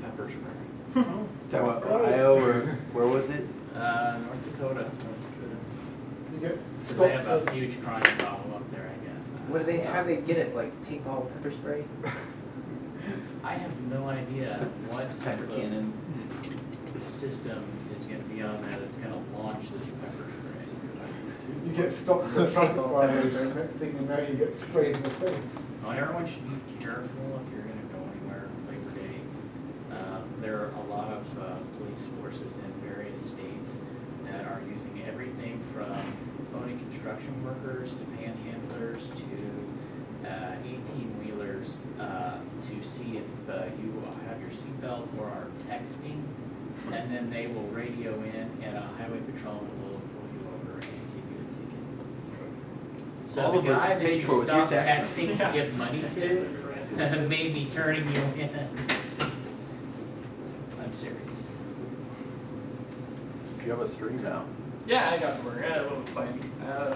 pepper spray. Is that what, Ohio or where was it? North Dakota. You get Because they have stopped a huge crime problem up there, I guess. What do they, how do they get it, like paintball pepper spray? I have no idea what type Pepper of cannon. system is gonna be on there that's gonna launch this pepper spray. You get stopped for a traffic violation, next thing you know, you get sprayed in the face. Well, everyone should be careful if you're gonna go anywhere on Labor Day. There are a lot of police forces in various states that are using everything from phony construction workers to panhandlers to 18-wheelers to see if you have your seatbelt or are texting, and then they will radio in and a highway patrolman will pull you over and give you a ticket. So All the of which guy is paid that you for with your stopped tax texting to give money to may be turning you in. I'm serious. You have a stream now. Yeah, I got it working. I had a little plane.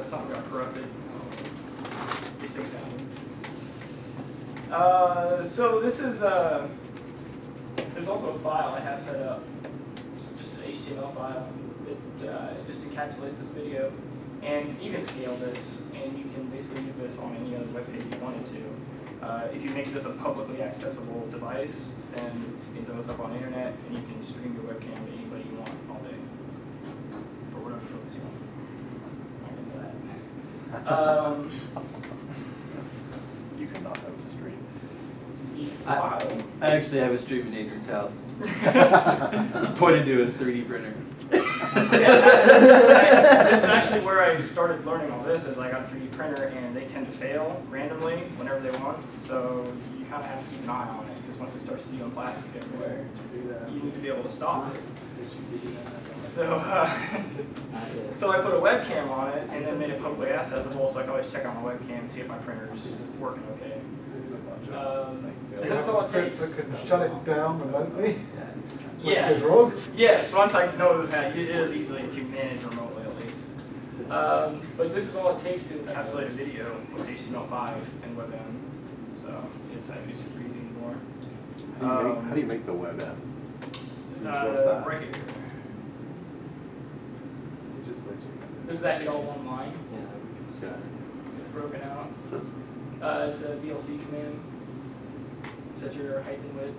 Something got corrupted. These things happen. So this is, there's also a file I have set up. It's just an HTML file that just encapsulates this video. And you can scale this, and you can basically use this on any other web page you wanted to. If you make this a publicly accessible device, then you can throw this up on the internet, and you can stream your webcam to anybody you want all day. For whatever purpose you want. Not into that. You cannot have a stream. I actually have a stream in Nathan's house. It's pointed to his 3D printer. This is actually where I started learning all this. Is I got a 3D printer, and they tend to fail randomly whenever they want. So you kind of have to keep an eye on it because once it starts spewing plastic everywhere, you need to be able to stop it. So, so I put a webcam on it, and then made it publicly accessible, so I can always check out my webcam and see if my printer's working okay. This is all it takes. That could shut it down remotely. Yeah. What goes wrong? Yes, once I know it was happening, it is easily to manage remotely at least. But this is all it takes to encapsulate a video with HTML5 and WebM. So it's actually super easy anymore. How do you make the web end? Show us that. Right here. This is actually all one line. Yeah. It's broken out. So it's, It's a VLC command. Set your height and width,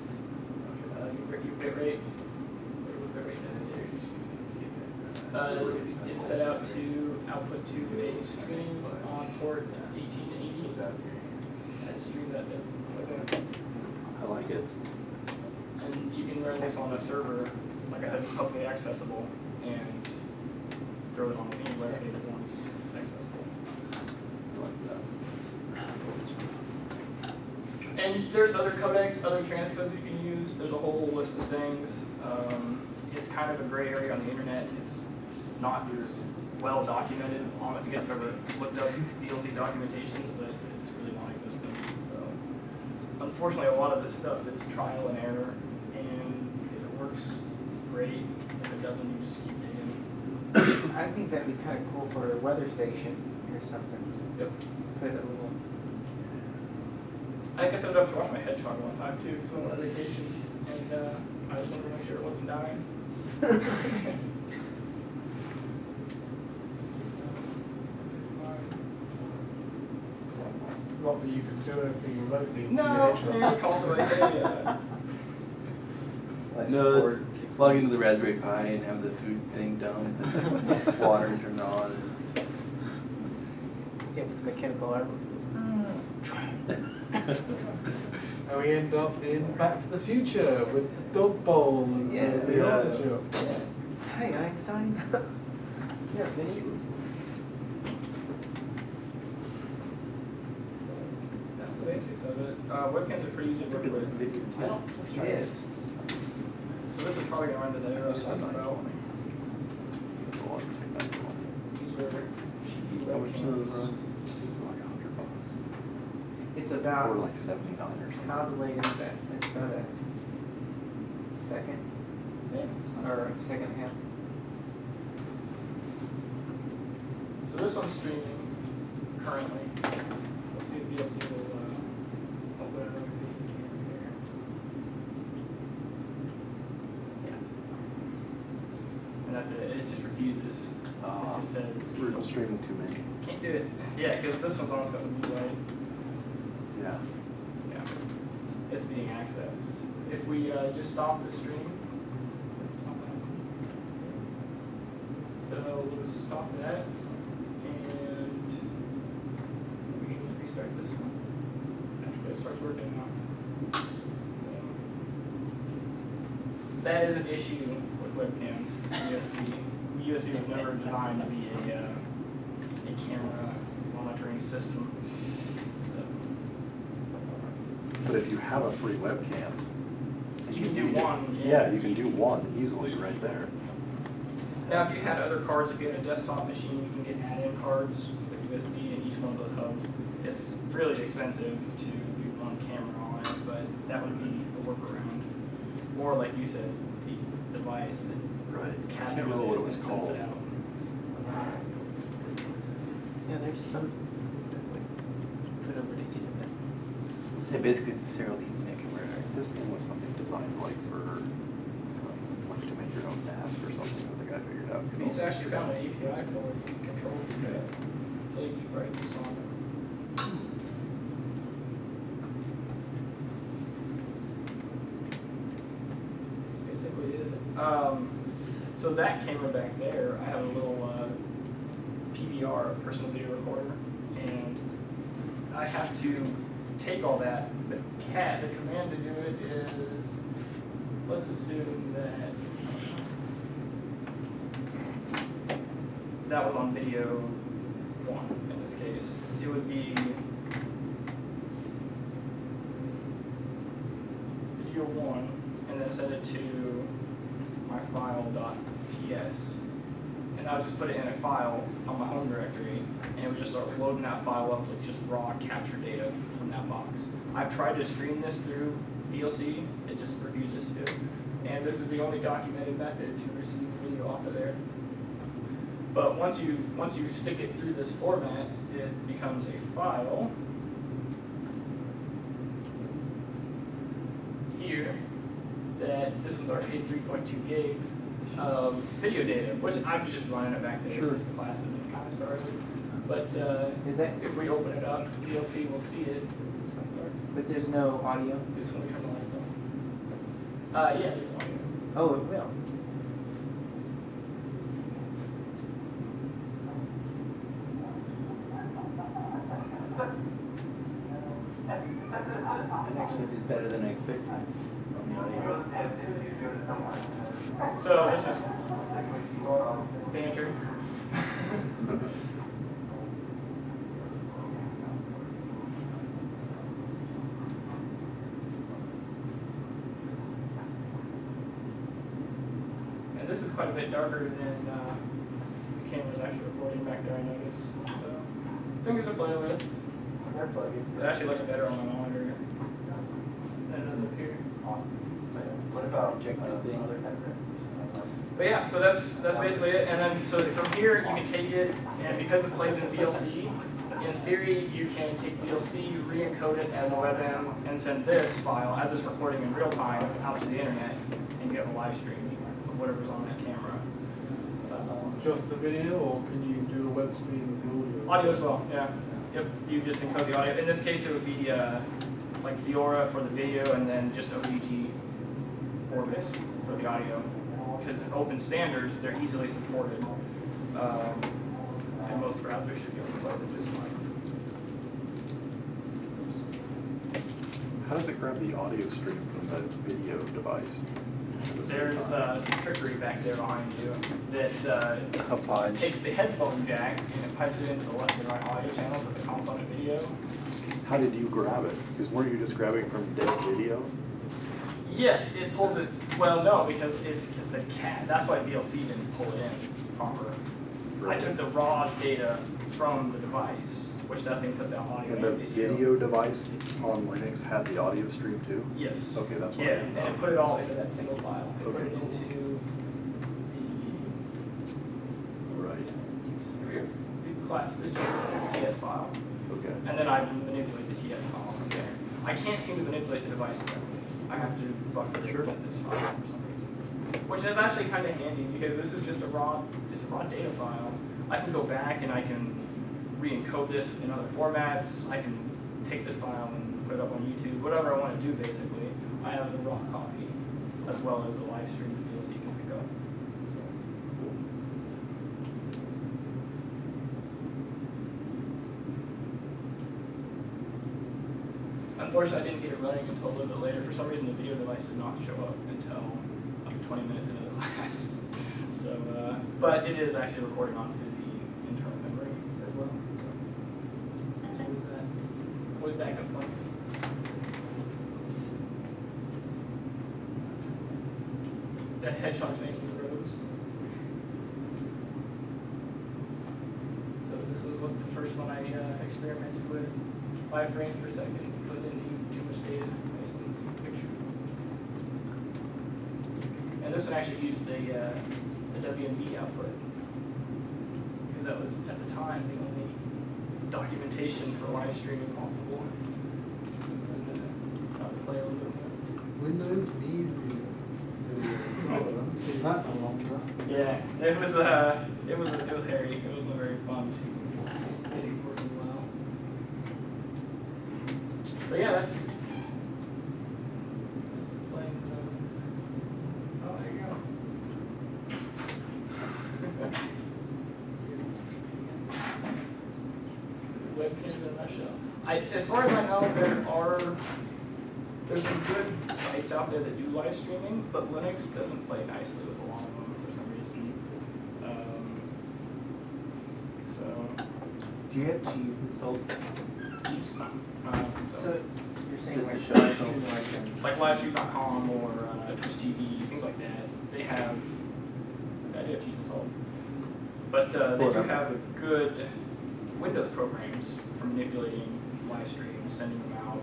your bit rate, whatever bit rate that is. It's set out to output to a stream on port 1880. That stream that I like it. and you can run this on a server, like I said, publicly accessible, and throw it on any web page as long as it's accessible. I like that. And there's other codecs, other transcodes you can use. There's a whole list of things. It's kind of a gray area on the internet. It's not as well documented. I don't know if you guys have ever looked up VLC documentations, but it's really non-existent. So, unfortunately, a lot of this stuff is trial and error. And if it works, great. If it doesn't, you just keep digging. I think that'd be kind of cool for a weather station or something. Yep. Put a little. I guess I was up to watch my hedgehog one time too, because we went on vacation, and I just wanted to make sure it wasn't dying. Not that you could do anything remotely. No, it's also like, hey, No, it's plug into the Raspberry Pi and have the food thing done, and water turned on. Yeah, with the mechanical armor. And we end up in Back to the Future with the dog bowl and Yeah. the orange shop. Hi, Einstein. Yeah, can you? that's the basics of it. Webcams are pretty easy to work with. I don't, let's try Yes. So this is probably going to run to the arrow I was talking about. That's a lot of technical. These were cheapy How much do those webcams. run? Like $100. It's Or about, like $79 or something. how late is that? It's about a second, Yeah. or a second and a half. So this one's streaming currently. We'll see if VLC will open another video camera here. Yeah. And that's it. It just refuses. It just says We're streaming too many. can't do it. Yeah, because this one's almost got the blue light. Yeah. Yeah. It's being accessed. If we just stop the stream. So we'll just stop that. And we can restart this one. Actually, it starts working now. So that is an issue with webcams. USB. USB was never designed to be a camera monitoring system. So But if you have a free webcam. you can do one. Yeah, you can do one easily right there. Now, if you had other cards, if you had a desktop machine, you can get add-in cards with USB in each one of those hubs. It's really expensive to do one camera on it, but that would be the workaround. Or like you said, the device that Right. I captures can't remember what it it was and sends called. it out. Yeah, there's some that would put over to Ethernet. This was So basically, it's a serial Ethernet converter. This thing was something designed like for, like to make your own NAS or something that the guy figured out. He's actually found an API for it. You can control the LED brightness on it. That's basically it. So that camera back there, I have a little PVR, personal video recorder, and I have to take all that with CAT. The command to do it is, let's assume that that was on video 1 in this case. It would be video 1, and then send it to my file.ts. And I'll just put it in a file on my home directory, and it would just start loading that file up with just raw capture data from that box. I've tried to stream this through VLC, it just refuses to. And this is the only documented method to receive video off of there. But once you stick it through this format, it becomes a file here that this one's already 3.2 gigs of video data, which I'm just running it back there since the class has been kind of started. But Is that, if we open it up, VLC will see it. but there's no audio? This one we turn the lights on. Yeah, there's audio. Oh, it will. It actually did better than I expected on the audio. So this is banter. And this is quite a bit darker than the camera's actually recording back there, I noticed. So things to play with. It actually looks better on the monitor than it does up here. What about projected thing? But yeah, so that's basically it. And then so from here you can take it, and because it plays in VLC, in theory you can take VLC, re-encode it as a WebM, and send this file as it's recording in real time out to the internet, and you have a live stream of whatever's on that camera. Just the video, or can you do a web stream with the audio? Audio as well, yeah. Yep, you just encode the audio. In this case it would be like Fiora for the video, and then just OGG Orbis for the audio. Because open standards, they're easily supported. And most browsers should be able to play them just fine. How does it grab the audio stream from the video device? There's some trickery back there behind you that takes the headphone jack and it pipes it into the left and right audio channels with the component video. How did you grab it? Because weren't you just grabbing from dead video? Yeah, it pulls it. Well, no, because it's a cat. That's why VLC didn't pull it in proper. I took the raw data from the device, which that thing puts out audio And the video device on Linux had the audio stream too? Yes. Okay, that's what Yeah, I didn't and know. it put it all into that single file. It put Okay, it cool. into Right, the class. This is this TS file. okay. And then I manipulate the TS file from there. I can't seem to manipulate the device correctly. I have to buffer this file for some reason. Which is actually kind of handy because this is just a raw data file. I can go back and I can re-encode this in other formats. I can take this file and put it up on YouTube, whatever I want to do basically. I have the raw copy as well as the live stream VLC can pick up. Unfortunately, I didn't get it running until a little bit later. For some reason, the video device did not show up until like 20 minutes into the class. So, but it is actually recording onto the internal memory as well. So, use that. Always backup plans. The hedgehog's making rows. So this was what the first one I experimented with. 5 frames per second. Put it into too much data. I just didn't see the picture. And this one actually used the WMV output because that was at the time the only documentation for live streaming possible. I'll play a little bit more. Windows need video. I haven't seen that in a long time. Yeah, it was hairy. It wasn't very fun to get it working well. But yeah, that's the playing those. Oh, there you go. Webcams in a nutshell. As far as I know, there's some good sites out there that do live streaming, but Linux doesn't play nicely with a lot of them for some reason. Do you have cheese installed? So you're saying Just like, to show us all. Like livestream.com or Twitch TV, things like that. They have, I do have cheese installed. But they Pull it do up. have good Windows programs for manipulating live streams, sending them out,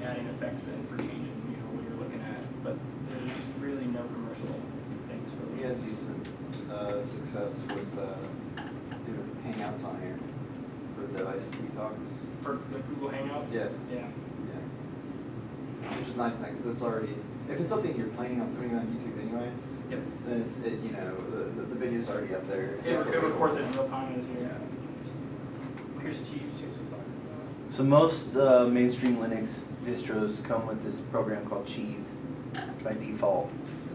adding effects in for changing, what you're looking at. But there's really no commercial things for We had Windows. decent success with doing Hangouts on here for the ICT talks. For the Google Hangouts? Yeah. Yeah. Yeah. Which is nice thing, because it's already, if it's something you're planning on putting on YouTube anyway, Yep. then the video's already up there. It records it in real time as you. Yeah. Here's the cheese. Cheese was talking about. So most mainstream Linux distros come with this program called Cheese by default,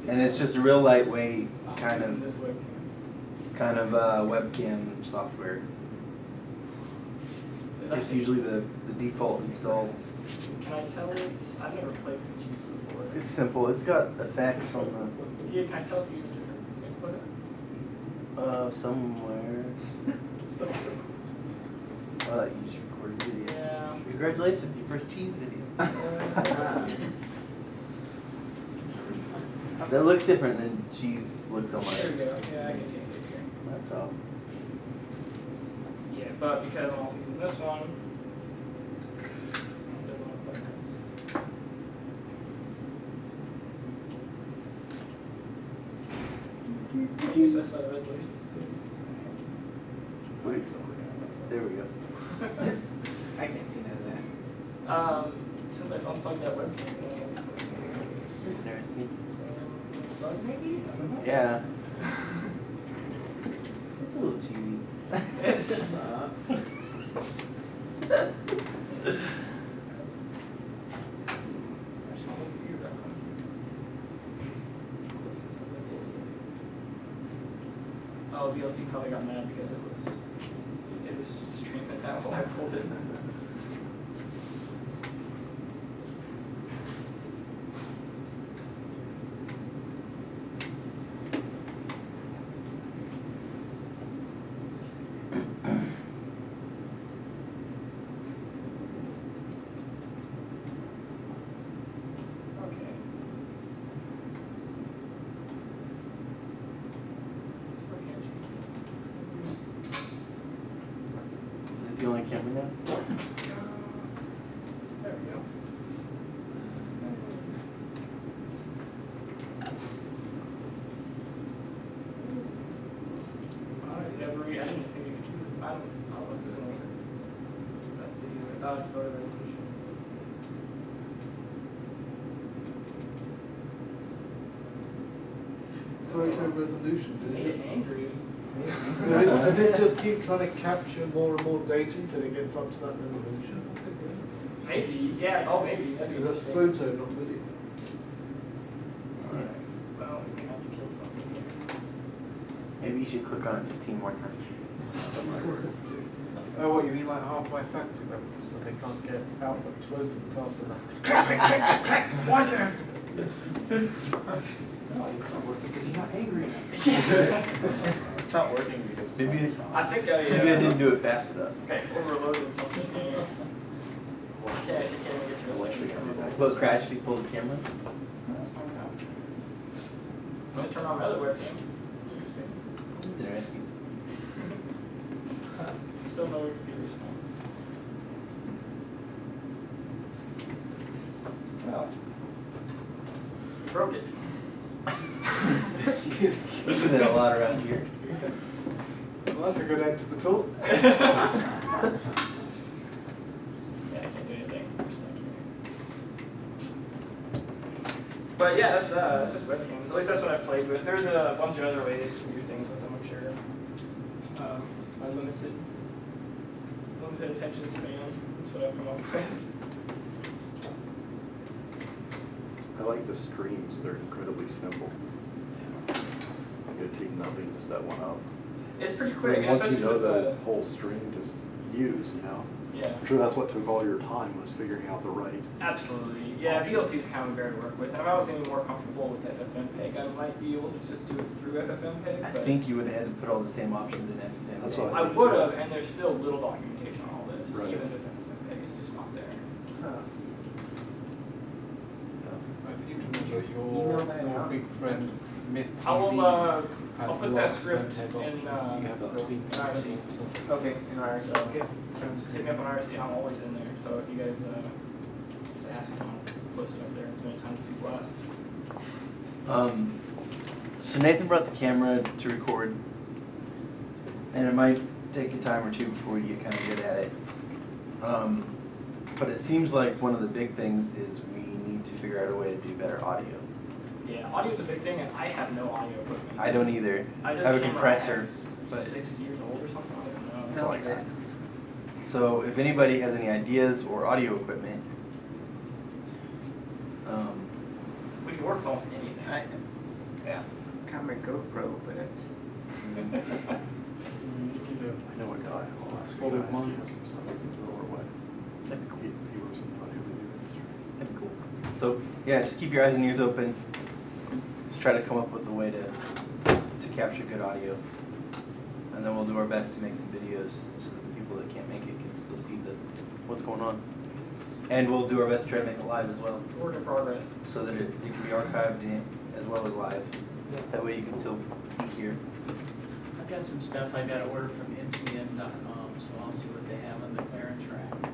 and it's just a real lightweight kind of This way. webcam software. It's usually the default installed. Can I tell it? I've never played with cheese before. It's simple. It's got effects on Yeah, can I tell it to use a different input? the somewhere. Spell it. You should record a video. Yeah. Congratulations, your first cheese video. That looks different than cheese looks on There we my go. Yeah, I can change it here. laptop. Yeah, but because I'm also using this one, it doesn't look like this. You specify the resolutions too. Wait, there we go. I can't see none of that. Since I've unplugged that webcam, It's interesting. bug maybe? I don't know. Yeah. It's a little cheesy. It's Oh, VLC probably got mad because it was streaming it down while I pulled it. Okay. So I can't change Is it the only camera now? There we go. I didn't think you could do it. I'll look this one. That's video. It's photo resolution. Photo resolution, It made it angry. does it just keep trying to capture more and more data until it gets up to that resolution? That's it, yeah. Maybe, yeah, oh maybe. That'd be Because that's interesting. photo, not video. Alright, well, we can have to kill something here. Maybe you should click on it 15 more times. Oh, what, you mean like halfway factory reference, but they can't get outlet to open fast enough? Clack, clack, clack, clack, clack! Why is there? No, it's not working because you're not angry. It's not working because it's. Maybe I think I, Maybe I didn't do it fast enough. Okay, overloaded something here. Okay, actually can't even get to a second camera. Will it crash if you pull the camera? That's fine now. I'm gonna turn on my other webcam. Interesting. This is interesting. Still no computer small. Well, you broke it. We do that a lot around here. Well, that's a good end to the talk. Yeah, I can't do anything. We're stuck here. But yeah, that's just webcams. At least that's what I've played with. There's a bunch of other ways to do things with them, I'm sure. My limited attention span. That's what I've come up with. I like the streams, they're incredibly simple. You take nothing to set one up. It's pretty I quick, mean, once you especially know with the whole stream to use, yeah. I'm sure that's what took all your time, was figuring out the right. Absolutely. Yeah, VLC is kind of very to work with. And if I was any more comfortable with FFmpeg, I might be able to just do it through FFmpeg. I but think you would have had to put all the same options in FFmpeg. That's what I would have, and there's still little documentation this, Right. even if it's just not there. I seem to remember Email that your out. big friend, Myth TV. I will, I'll has put that lots of script content in, options. You have to in tweak IRC. it, so- Okay, in ours. Okay. Just hit me up on IRC, I'm always in there, so if you guys, just ask me, I'll post it up there as many times as you want. So Nathan brought the camera to record, and it might take a time or two before you get kind of good at it. But it seems like one of the big things is we need to figure out a way to do better audio. Yeah, audio's a big thing, and I have no audio equipment. I don't either. I I just have a camera compressor, is but 6 years old or something, I don't know. it's like that. So if anybody has any ideas or audio equipment, We can work with almost anything. yeah. Got my GoPro, but it's. I know a guy. I'll ask Solid him if he mind. has some stuff he can throw our way. That'd be cool. He works in the audio video industry. That'd be cool. So yeah, just keep your eyes and ears open. Let's try to come up with a way to capture good audio, and then we'll do our best to make some videos so that the people that can't make it can still see what's going on. And we'll do our best to try to make it live as well, It's a work in progress. so that it can be archived as well as live. That way you can still be here. I've got some stuff I gotta order from MCM.com, so I'll see what they have on the clearance rack.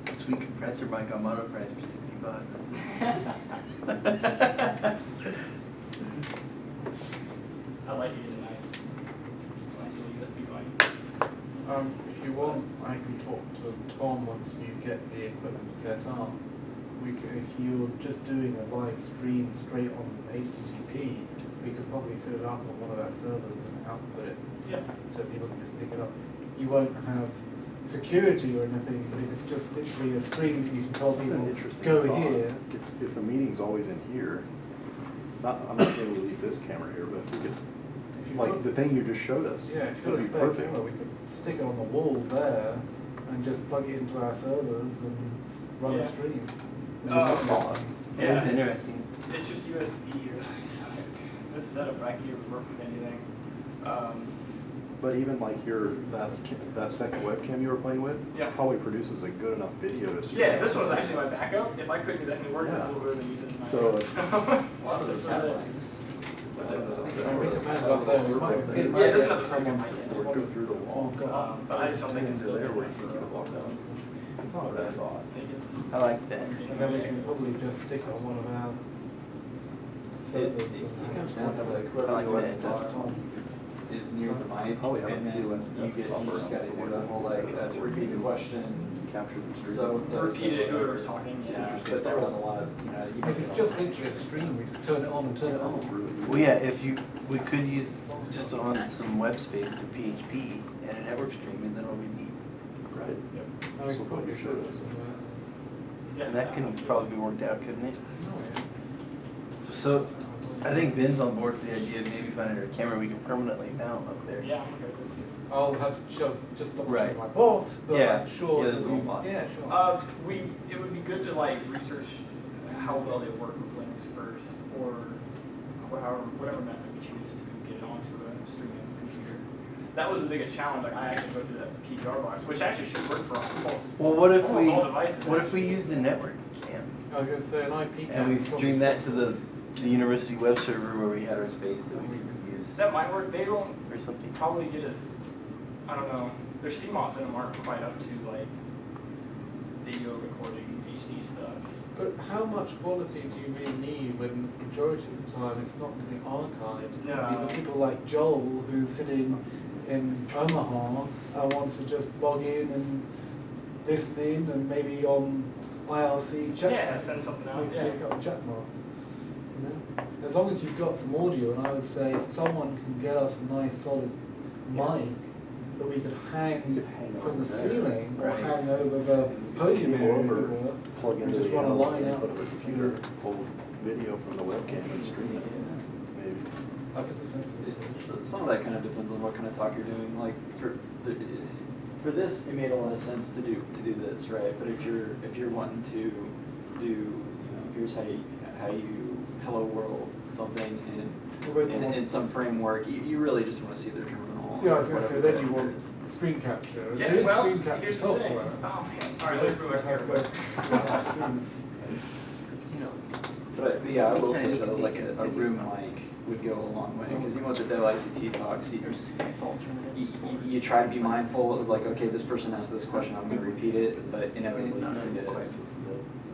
It's a sweet compressor mic on mono price for $60. I'd like to get a nice little USB mic. If you want, I can talk to Tom once you get the equipment set up. If you're just doing a live stream straight on HTTP, we could probably set it up on one of our servers and output it, Yeah. so people can just pick it up. You won't have security or anything, but it's just literally a stream that you can tell That's an people, interesting go thought. here. If the meeting's always in here, I'm not saying we leave this camera here, but if we could, If you've like got- the thing you just showed us, Yeah, if you've got would a be spare perfect. camera, we could stick it on the wall there and just plug it into our servers and run Yeah. a stream. It is interesting. It's just USB or this setup back here would work with anything. But even like that second webcam you were playing with, Yeah. probably produces a good enough video to see. Yeah, this one's actually my backup. If I couldn't do that any work, Yeah. this would really use it. in my So- work. A lot of those This have was it. lines. What's it? So we can manage up there, we might Yeah, get this get is someone. not Or go through the wall. But I just don't think it's still There good where enough you for can walk down. It's not a bad thought. I think it's. I like that. And then we can probably just stick it on one of our servers. It comes down to like I like whoever that. the bottom is near the mic, Probably have a and then POS you just gotta do the whole like, repeat the question, Capture the stream. so. Repeat it, whoever's talking. Yeah, but there was a lot of, you know. you If it's can- just literally a stream, we just turn it on and turn it on. Well, yeah, we could use just on some web space to PHP and a network stream, and then all we need. Right. And we That's could what probably you showed us. Yeah. And that can absolutely. probably be worked out, couldn't it? Oh, So I think Ben's on board for the idea of maybe finding a camera we can permanently mount up there. Yeah, I'm okay with it too. I'll have to show, just double check Right. my boss, but Yeah. I'm sure. Yeah, there's a that little we- boss. Yeah, sure. It would be good to like research how well they work with Linux first, or whatever method we choose to get it onto a streaming computer. That was the biggest challenge. Like I actually go through that PGR box, which actually should work for almost. Well, what if almost we all devices. what if we used a network cam I was gonna say an IP and we cam streamed that to the university web server where we had our space that we could use That might work. They don't or something? probably get as, I don't know. Their CMOS in them aren't quite up to like video recording HD stuff. But how much quality do you really need when majority of the time it's not going to be archived? It's going to No. be the people like Joel who's sitting in Omaha and wants to just log in and listen in and maybe on IRC chat. Yeah, send something out, Make- yeah. make up a chat mark. You know? As long as you've got some audio, and I would say if someone can get us a nice solid mic that we could hang You could hang from over the there. ceiling or Right. hang over the podium Cable area, as it over, were, plug and into just the run a outlet line out. input of a computer, pull video from the webcam and stream it, maybe. Up at the simplest. Some of that kind of depends on what kind of talk you're doing, like, for this, it made a lot of sense to do this, right? But if you're wanting to do, you know, here's how you hello world something in some framework, you really just wanna see their terminal Yeah, I was gonna say, then you want screen capture. Yeah, There is well, screen capture here's the thing. software. Oh, man, all right, let's move it here. But yeah, I will say though, like a room mic would go a long way, because even with the Dell ICT talks, you try to be mindful of like, okay, this person asked this question, I'm gonna repeat it, but inevitably you forget it. So.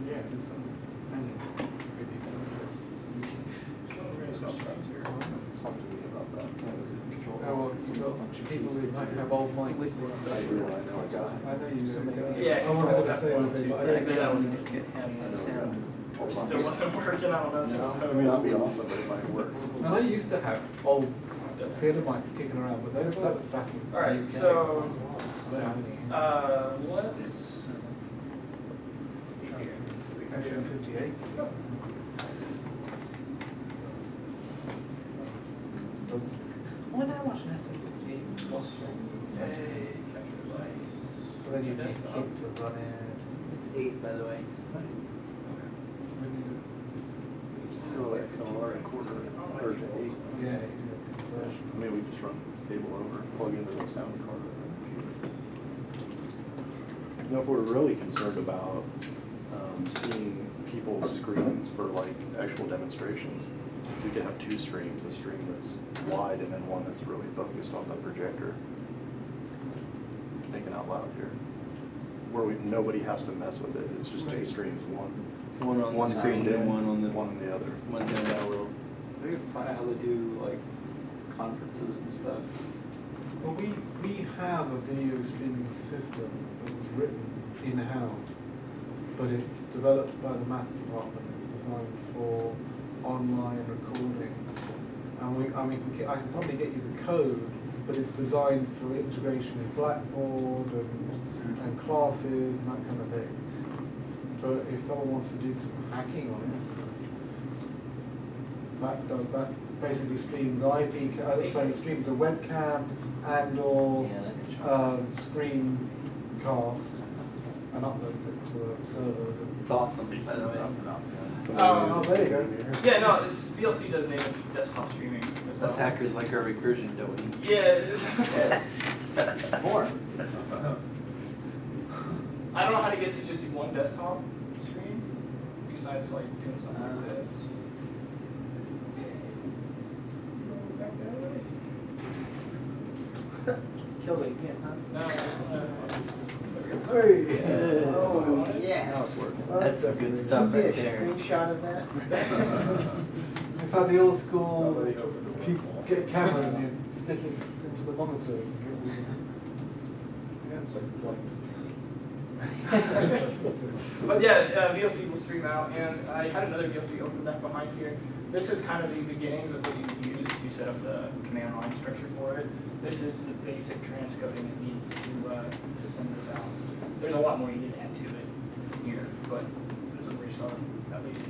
Yeah, it's, maybe some people who might have old mics. I know a guy. I know you. Yeah, I wasn't gonna say anything, but I don't that was know. still wasn't working, I don't know. No, I mean, I'll be awesome, but it might work. And I used to have old theatre mics kicking around, but those that was back in. All right, UK. so, I don't know how many. let's see here. SM58. When I watch an SM58, Hey, capture device. then you need a Desktop. kit to run it. It's 8, by the way. Go XLR recorder, or to 8. Yeah. I mean, we just run cable over, plug into the sound card. You know, if we're really concerned about seeing people's screens for like actual demonstrations, we could have 2 streams, a stream that's wide and then one that's really focused on the projector. Thinking out loud here. Where nobody has to mess with it, it's just 2 streams, one One screen in, and one on the other. One's in that little. We can find out how they do like conferences and stuff. Well, we have a video streaming system that was written in-house, but it's developed by the math department. It's designed for online recording. And I can probably get you the code, but it's designed for integration with Blackboard and classes and that kind of thing. But if someone wants to do some hacking on it, that basically streams IP, streams a webcam and/or screencast and uploads it to a server. It's awesome, by the way. Oh, there you go. Yeah, no, VLC does native desktop streaming as well. Us hackers like our recursion, don't we? Yeah. Yes. More. I don't know how to get to just one desktop screen, besides like doing something like this. Killed it again, huh? No, I just wanna. Oh, Now it's yes. working. That's some good stuff right there. Screenshot of that. It's like the old school, if you get a camera and you stick it into the monitor. And But yeah, VLC will stream out, and I had another VLC open back behind here. This is kind of the beginnings of what you use to set up the command line structure for it. This is the basic transcoding it needs to send this out. There's a lot more you need to add to it from here, but this is where you start, at least.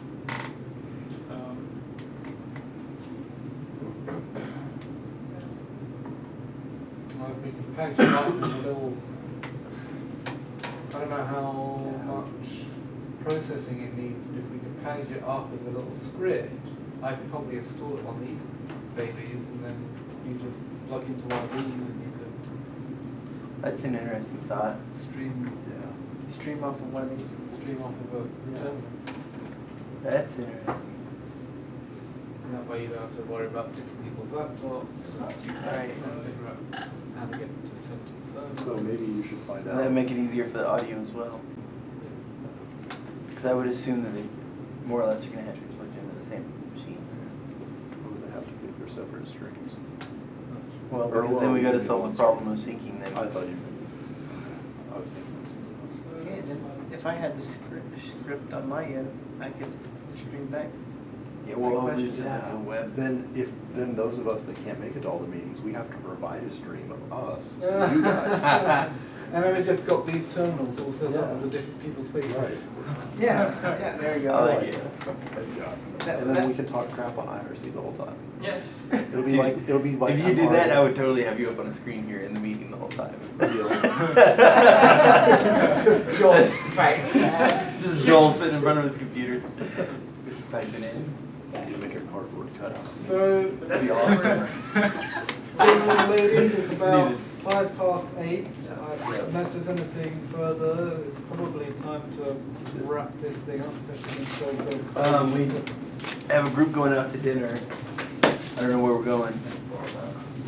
Well, we can package it up in a little, I don't know how much processing it needs, but if we can package it up as a little script, I could probably install it on these babies, and then you just plug into one of these and you could That's an interesting thought. stream Stream off of one of these. off of a terminal. That's interesting. And that way you don't have to worry about different people's laptops. Right. Figure out how to get them to set to the server. So maybe you should find out. That'd make it easier for the audio as well. Because I would assume that they more or less are going to have to be plugged into the same machine. Or would they have to be for separate streams? Well, Or, because then we got to maybe solve one the problem of syncing them. I thought you meant, I was thinking. Yeah, then if I had the script on my end, I could stream back. Yeah, well, hopefully it's just Yeah. like a web. Then those of us that can't make it to all the meetings, we have to provide a stream of us, to you guys. And then we just got these terminals all set up Yeah. with the different people's faces. Yeah, there you I go. like it. That'd be awesome. And then we can talk crap on IRC the whole time. Yes. It'll be Dude, like If you did that, I would totally have you up on a screen here in the meeting the whole time. Just Joel's Just Joel sitting in front of his computer. Just typing in. You make a cardboard cutout. So, But that's the operator. generally, ladies, it's about 8:05. Unless there's anything further, it's probably time to wrap this thing up. We have a group going out to dinner. I don't know where we're going.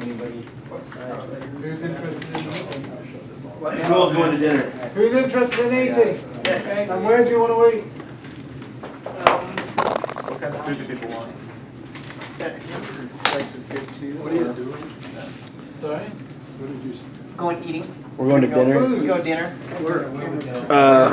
Anybody? Who's interested in eating? Who else going to dinner? Who's interested in eating? Yes. And where do you want to eat? What kind of food do people want? That hamburger place is good too. What are you doing? Sorry? What did you say? Going eating. We're going to dinner. Food. Go dinner. Uh,